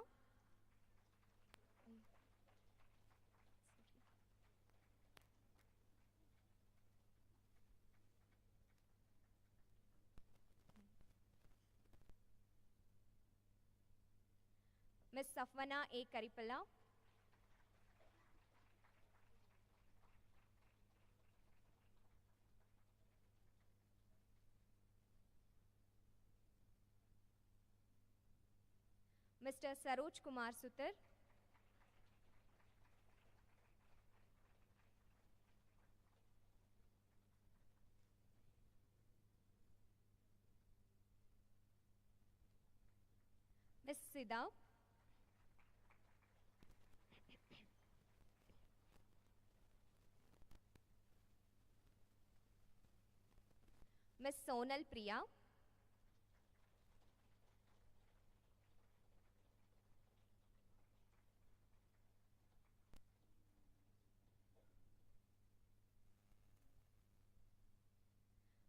Ms. Safwana A. Karipala, Mr. Saroj Kumar Sutar, Ms. Sida, Ms. Sonal Priya,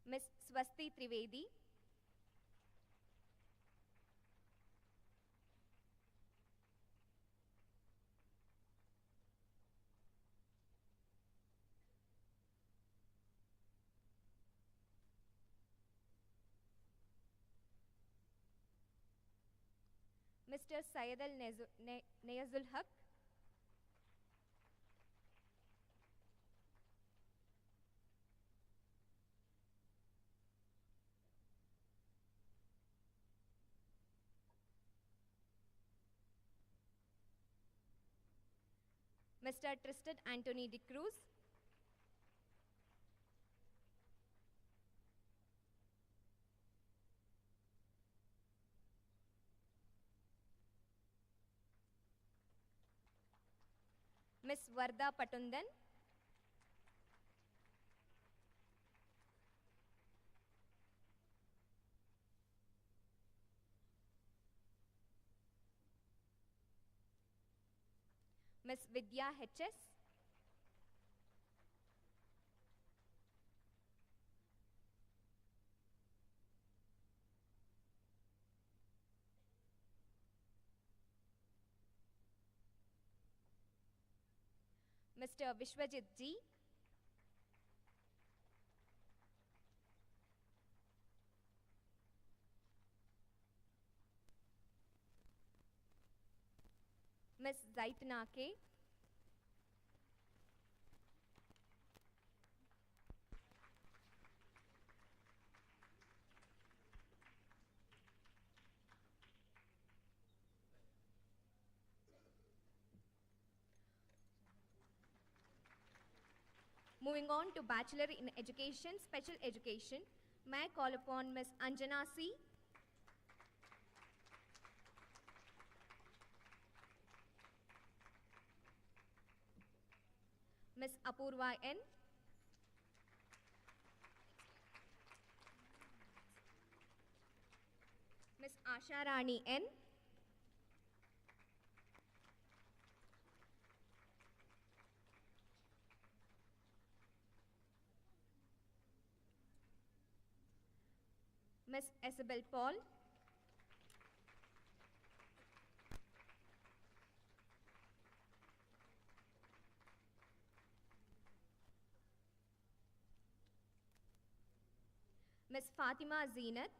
Ms. Swasti Trivedi, Mr. Syed Al Neyazul Haq, Mr. Tristan Anthony De Cruz, Ms. Varda Patundan, Ms. Vidya HS, Mr. Vishwajit G, Ms. Zaitna K. Moving on to Bachelor in Education, Special Education, may I call upon Ms. Anjana C. Ms. Apurva N. Ms. Asha Rani N. Ms. Isabel Paul. Ms. Fatima Zeenat.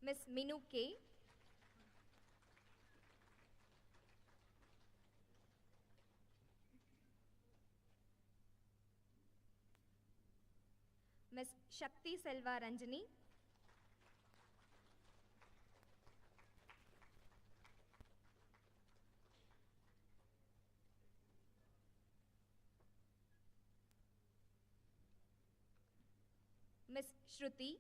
Ms. Minu K. Ms. Shakti Selva Ranjani. Ms. Shruti.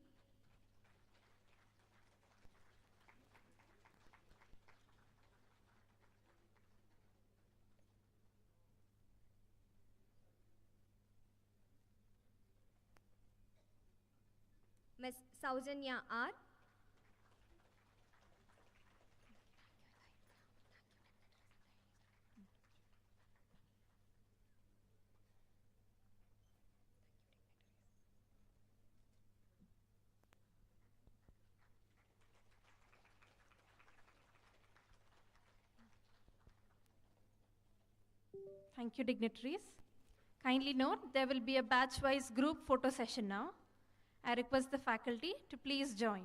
Ms. Saujanya R. Thank you, dignitaries. Kindly note, there will be a batch-wise group photo session now. I request the faculty to please join.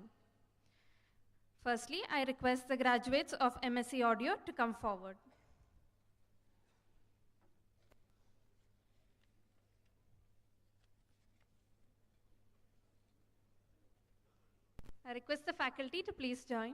Firstly, I request the graduates of MSc Audio to come forward. I request the faculty to please join.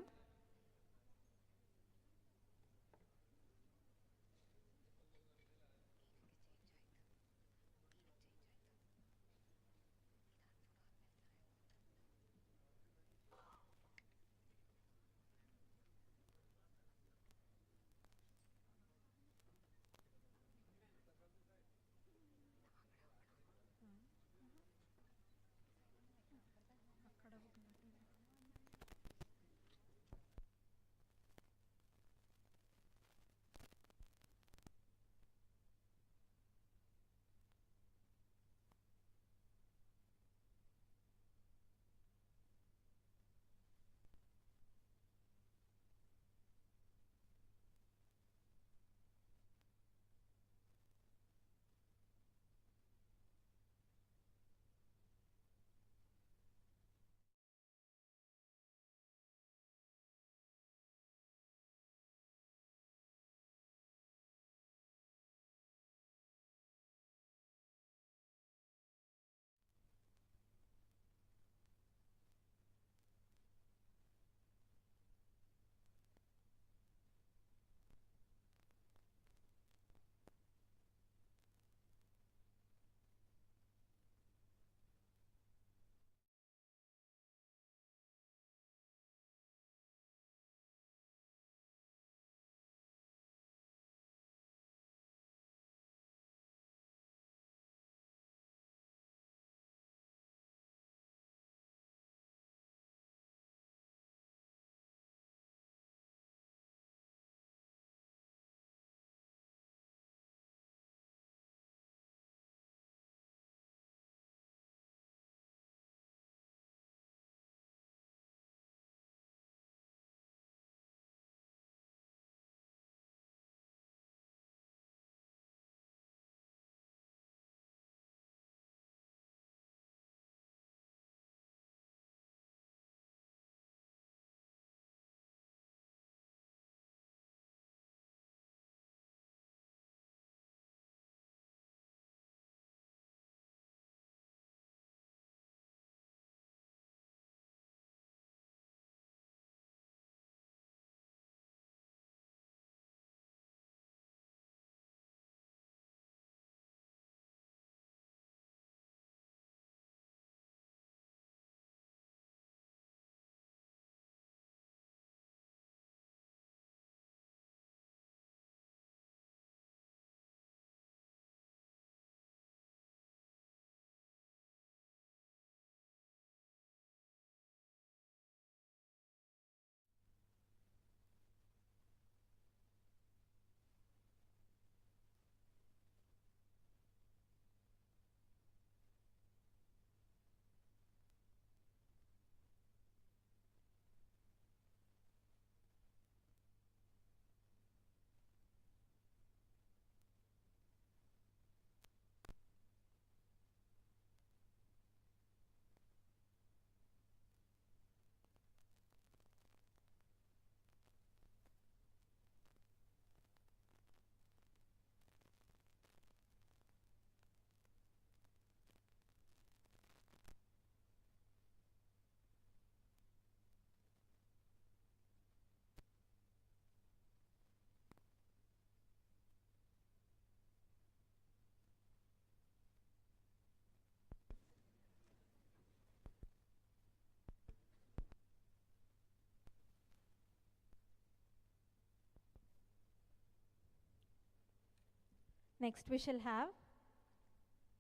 Next, we shall have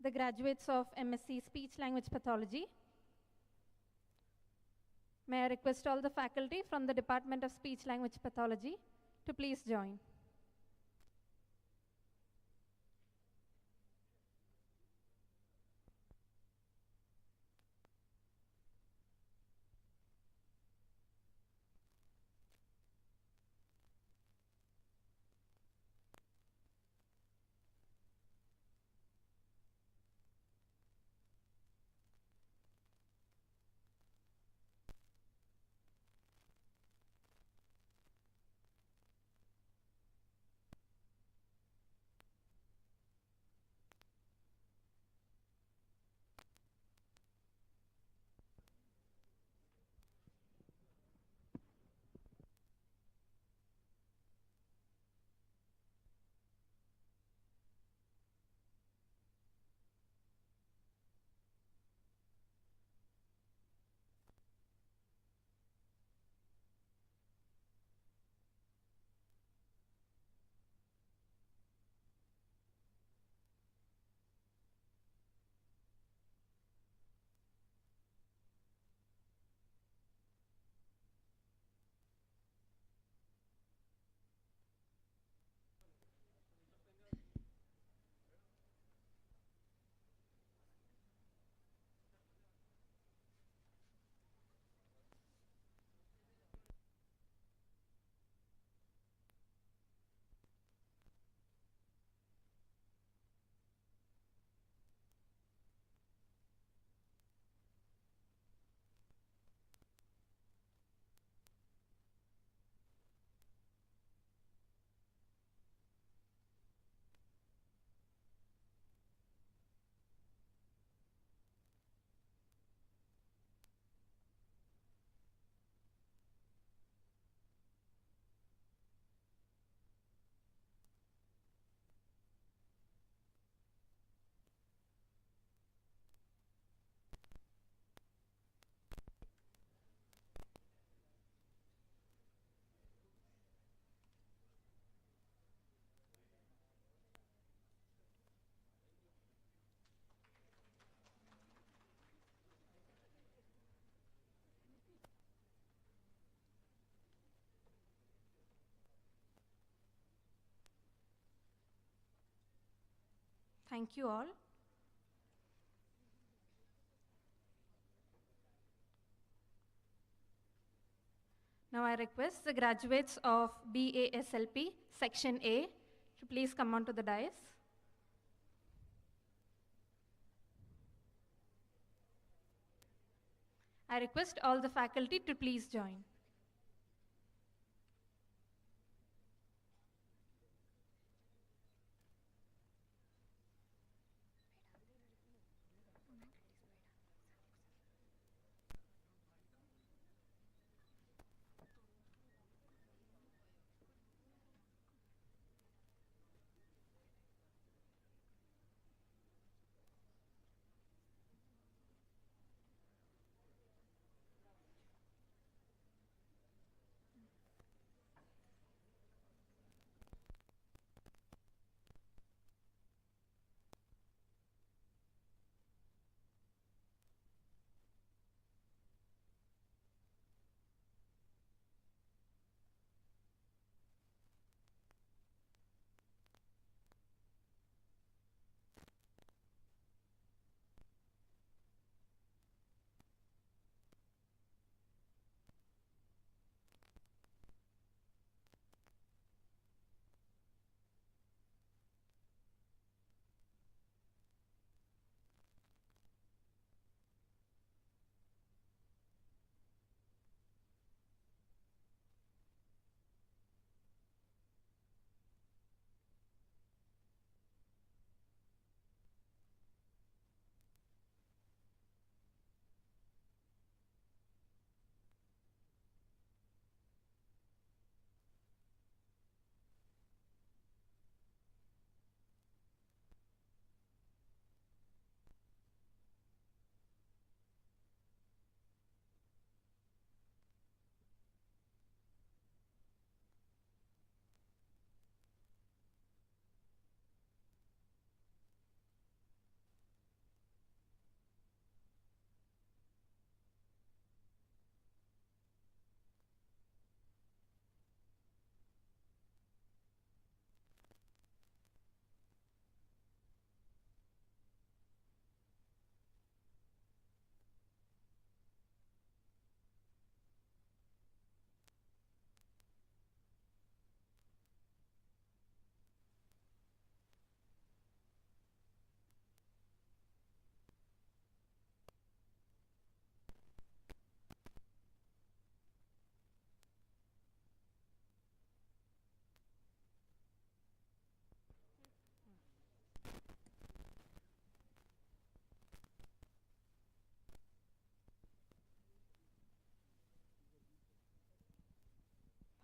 the graduates of MSc Speech Language Pathology. May I request all the faculty from the Department of Speech Language Pathology to please join. Thank you all. Now I request the graduates of BASLP Section A to please come onto the dais. I request all the faculty to please join.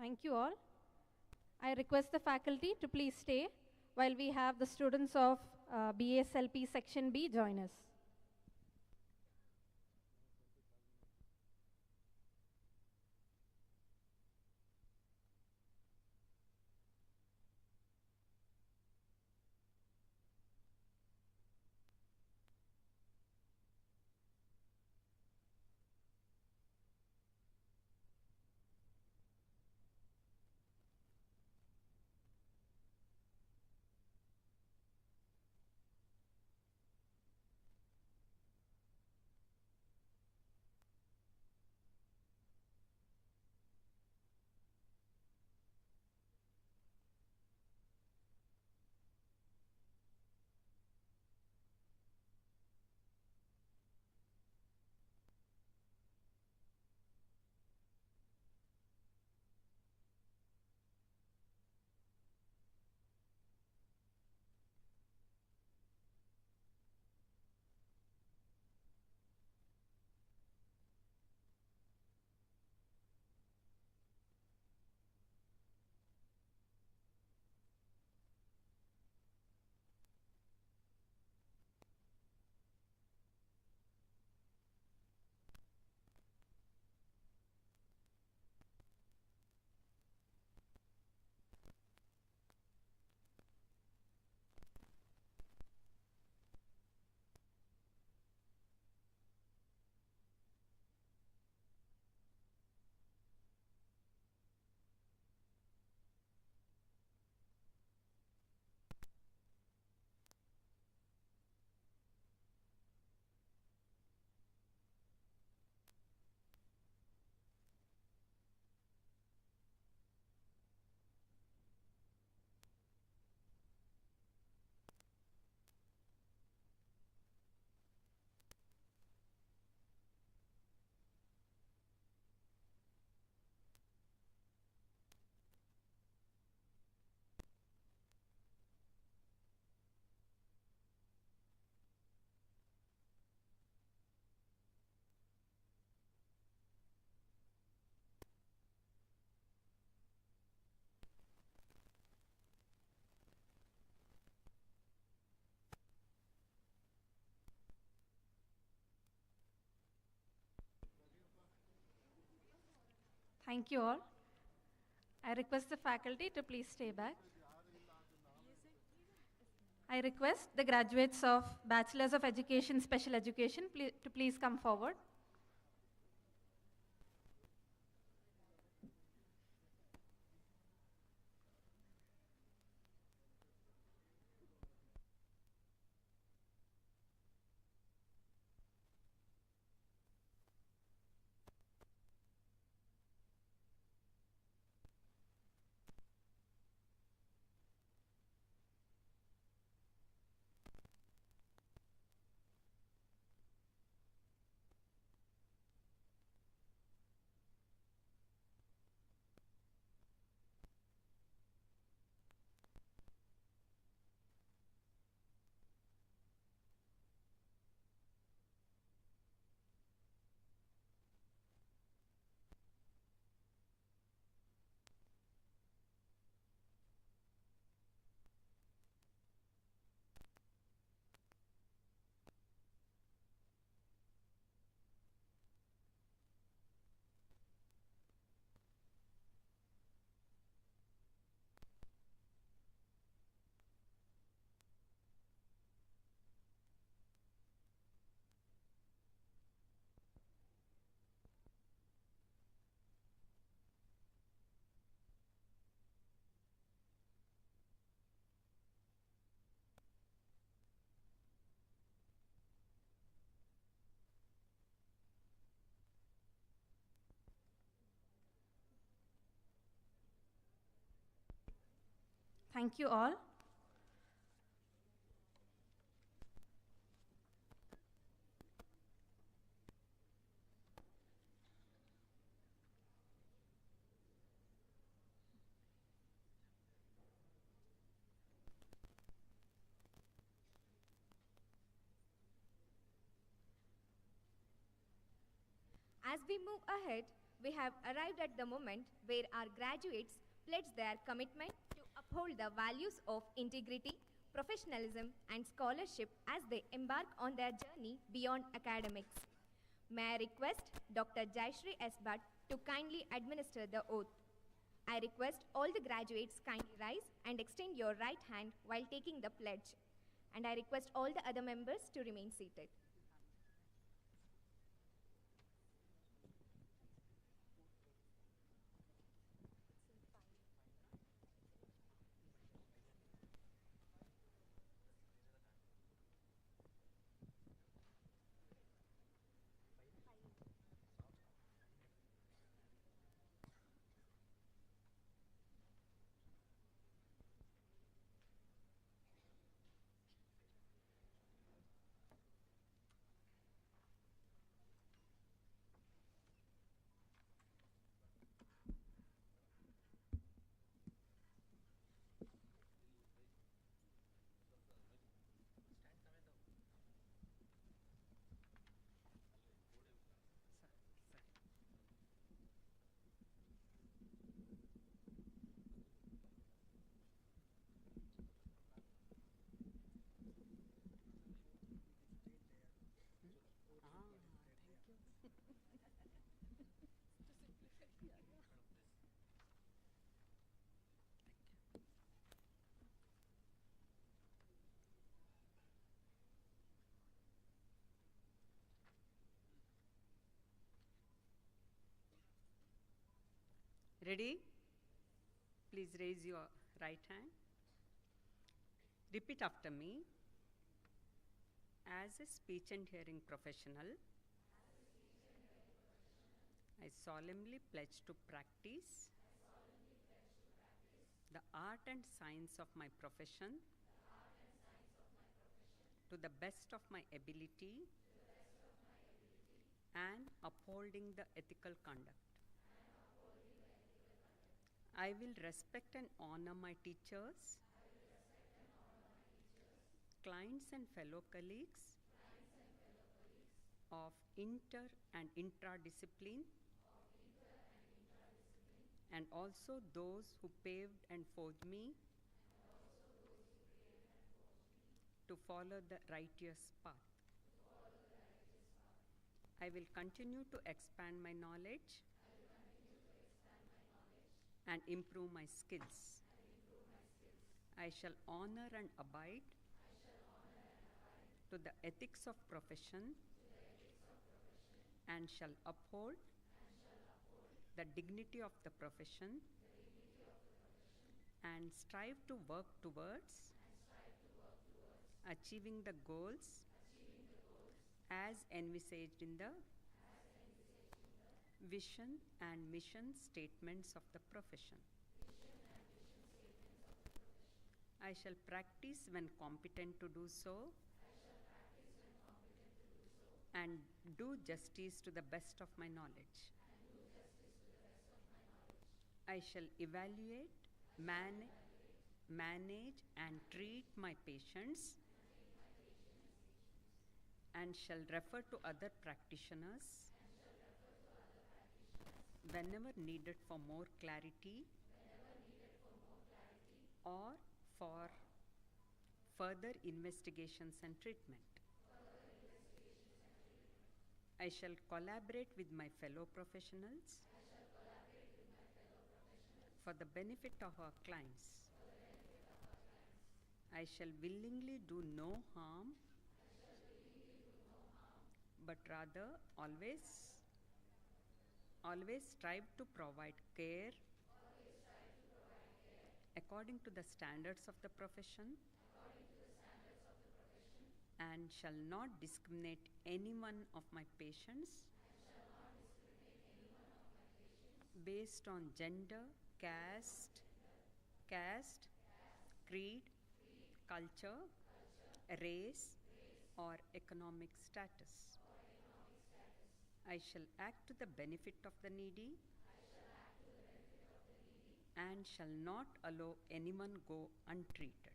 Thank you all. I request the faculty to please stay while we have the students of BSLP Section B join us. Thank you all. I request the faculty to please stay back. I request the graduates of Bachelors of Education, Special Education to please come forward. Thank you all. As we move ahead we have arrived at the moment where our graduates pledge their commitment to uphold the values of integrity, professionalism, and scholarship as they embark on their journey beyond academics. May I request Dr. Jayashree S. Bhat to kindly administer the oath. I request all the graduates kindly rise and extend your right hand while taking the pledge. And I request all the other members to remain seated. Ready? Please raise your right hand. Repeat after me. As a speech and hearing professional, I solemnly pledge to practice the art and science of my profession to the best of my ability and upholding the ethical conduct. I will respect and honor my teachers, clients and fellow colleagues of inter and intradiscipline, and also those who paved and forged me to follow the righteous path. I will continue to expand my knowledge and improve my skills. I shall honor and abide to the ethics of profession and shall uphold the dignity of the profession and strive to work towards achieving the goals as envisaged in the vision and mission statements of the profession. I shall practice when competent to do so and do justice to the best of my knowledge. I shall evaluate, manage and treat my patients and shall refer to other practitioners whenever needed for more clarity or for further investigations and treatment. I shall collaborate with my fellow professionals for the benefit of our clients. I shall willingly do no harm, but rather always strive to provide care according to the standards of the profession and shall not discriminate any one of my patients based on gender, caste, creed, culture, race, or economic status. I shall act to the benefit of the needy and shall not allow anyone go untreated.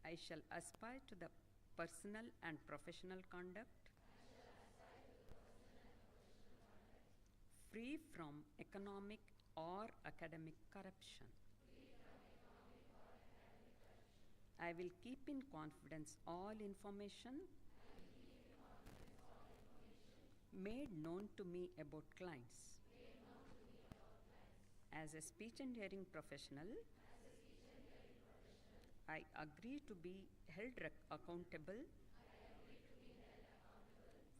I shall aspire to the personal and professional conduct free from economic or academic corruption. I will keep in confidence all information made known to me about clients. As a speech and hearing professional, I agree to be held accountable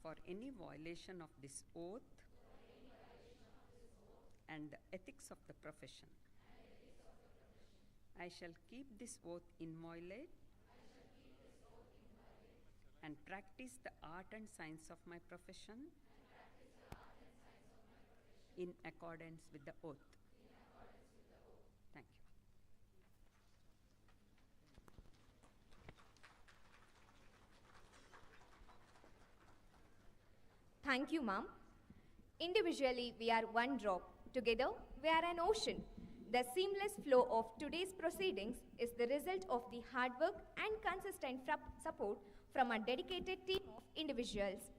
for any violation of this oath and the ethics of the profession. I shall keep this oath inviolate and practice the art and science of my profession in accordance with the oath. Thank you. Thank you, ma'am. Individually, we are one drop. Together, we are an ocean. The seamless flow of today's proceedings is the result of the hard work and consistent support from a dedicated team of individuals.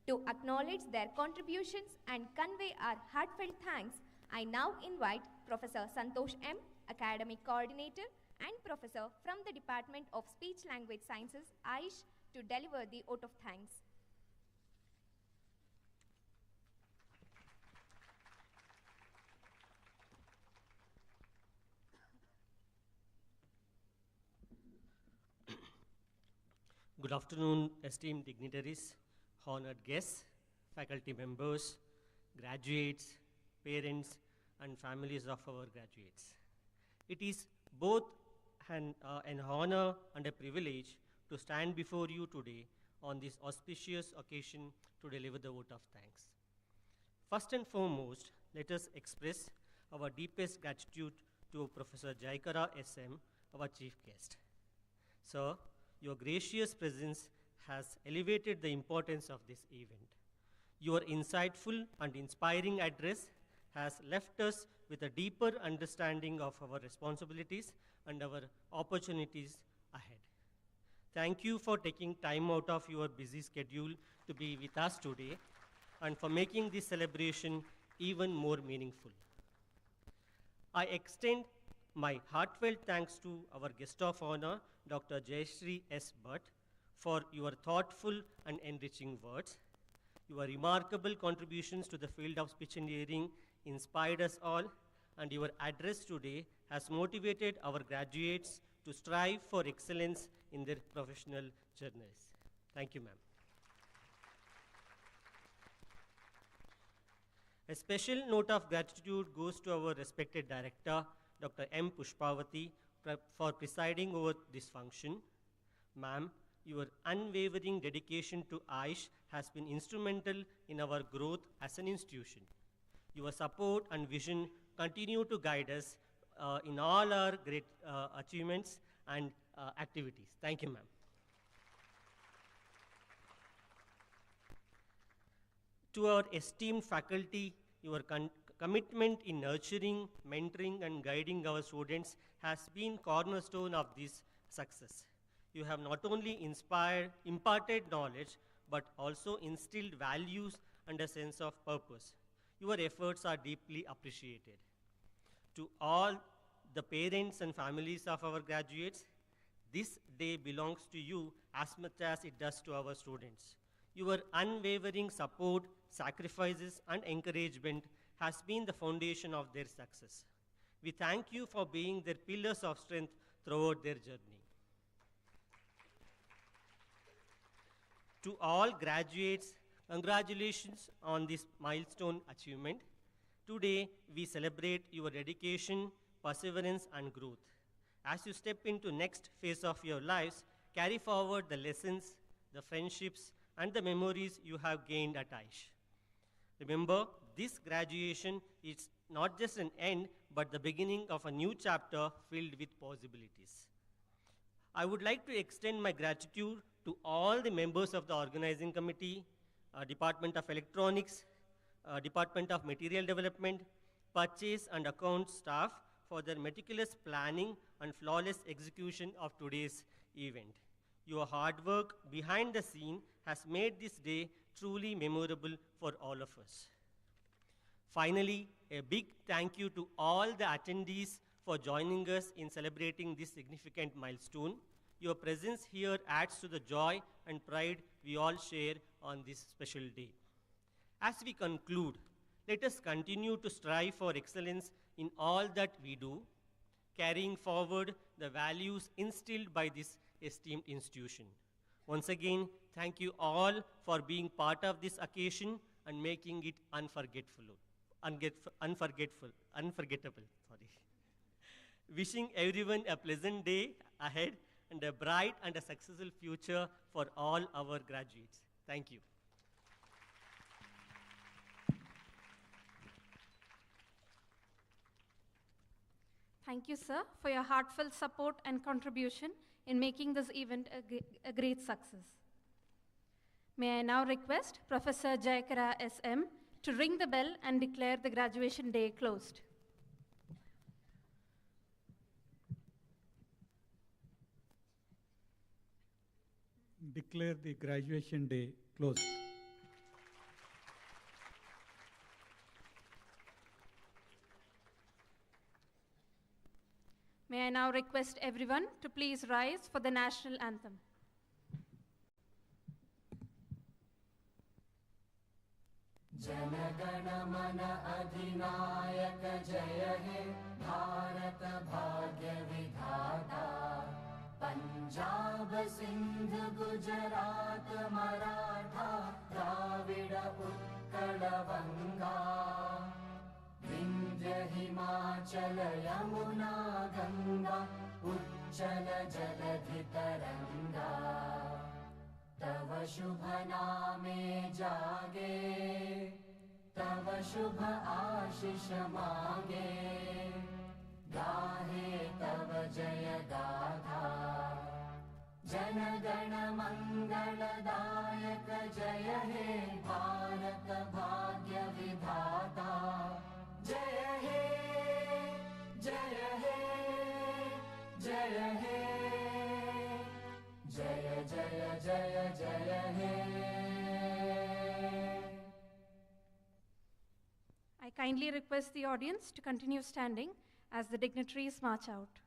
To acknowledge their contributions and convey our heartfelt thanks, I now invite Professor Santosh M., Academic Coordinator and Professor from the Department of Speech Language Sciences, AIISH, to deliver the vote of thanks. Good afternoon, esteemed dignitaries, honored guests, faculty members, graduates, parents, and families of our graduates. It is both an honor and a privilege to stand before you today on this auspicious occasion to deliver the vote of thanks. First and foremost, let us express our deepest gratitude to Professor Jayakara SM, our chief guest. Sir, your gracious presence has elevated the importance of this event. Your insightful and inspiring address has left us with a deeper understanding of our responsibilities and our opportunities ahead. Thank you for taking time out of your busy schedule to be with us today and for making this celebration even more meaningful. I extend my heartfelt thanks to our guest of honor, Dr. Jayashree S. Bhat, for your thoughtful and enriching words. Your remarkable contributions to the field of speech and hearing inspired us all, and your address today has motivated our graduates to strive for excellence in their professional journeys. Thank you, ma'am. A special note of gratitude goes to our respected director, Dr. M. Pushpavathi, for presiding over this function. Ma'am, your unwavering dedication to AIISH has been instrumental in our growth as an institution. Your support and vision continue to guide us in all our great achievements and activities. Thank you, ma'am. To our esteemed faculty, your commitment in nurturing, mentoring, and guiding our students has been cornerstone of this success. You have not only imparted knowledge, but also instilled values and a sense of purpose. Your efforts are deeply appreciated. To all the parents and families of our graduates, this day belongs to you as much as it does to our students. Your unwavering support, sacrifices, and encouragement has been the foundation of their success. We thank you for being their pillars of strength throughout their journey. To all graduates, congratulations on this milestone achievement. Today, we celebrate your dedication, perseverance, and growth. As you step into next phase of your lives, carry forward the lessons, the friendships, and the memories you have gained at AIISH. Remember, this graduation is not just an end, but the beginning of a new chapter filled with possibilities. I would like to extend my gratitude to all the members of the organizing committee, Department of Electronics, Department of Material Development, Purchase and Accounts staff for their meticulous planning and flawless execution of today's event. Your hard work behind the scene has made this day truly memorable for all of us. Finally, a big thank you to all the attendees for joining us in celebrating this significant milestone. Your presence here adds to the joy and pride we all share on this special day. As we conclude, let us continue to strive for excellence in all that we do, carrying forward the values instilled by this esteemed institution. Once again, thank you all for being part of this occasion and making it unforgettable. Sorry. Wishing everyone a pleasant day ahead and a bright and a successful future for all our graduates. Thank you. Thank you, sir, for your heartfelt support and contribution in making this event a great success. May I now request Professor Jayakara SM to ring the bell and declare the graduation day closed. Declare the graduation day closed. May I now request everyone to please rise for the national anthem. Janagana mana adhinayaka jaya he Bharat bhagya vidhata Punjab Sindh Gujarat Maratha Dravida Utkala Vanga Vindhya Himachala Yamuna Ganga Uchala Jaladhi Taranga तव शुभ नामे जागे तव शुभ आशीष मांगे गाहे तव जय गाथा जन गण मंगलदायक जय हे भारत भाग्य विधाता जय हे जय हे जय हे जय जय जय जय हे I kindly request the audience to continue standing as the dignitaries march out.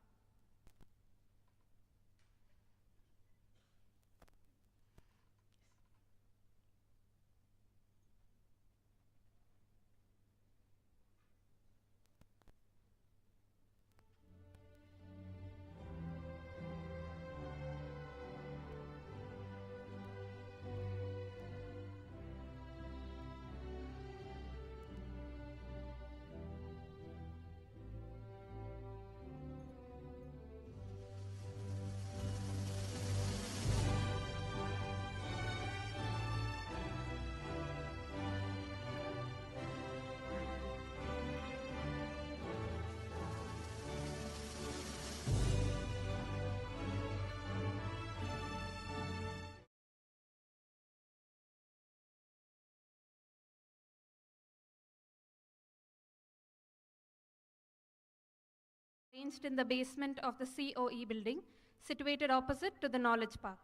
Arranged in the basement of the COE building, situated opposite to the Knowledge Park.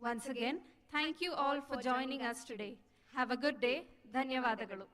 Once again, thank you all for joining us today. Have a good day. Dhanyavadagalu.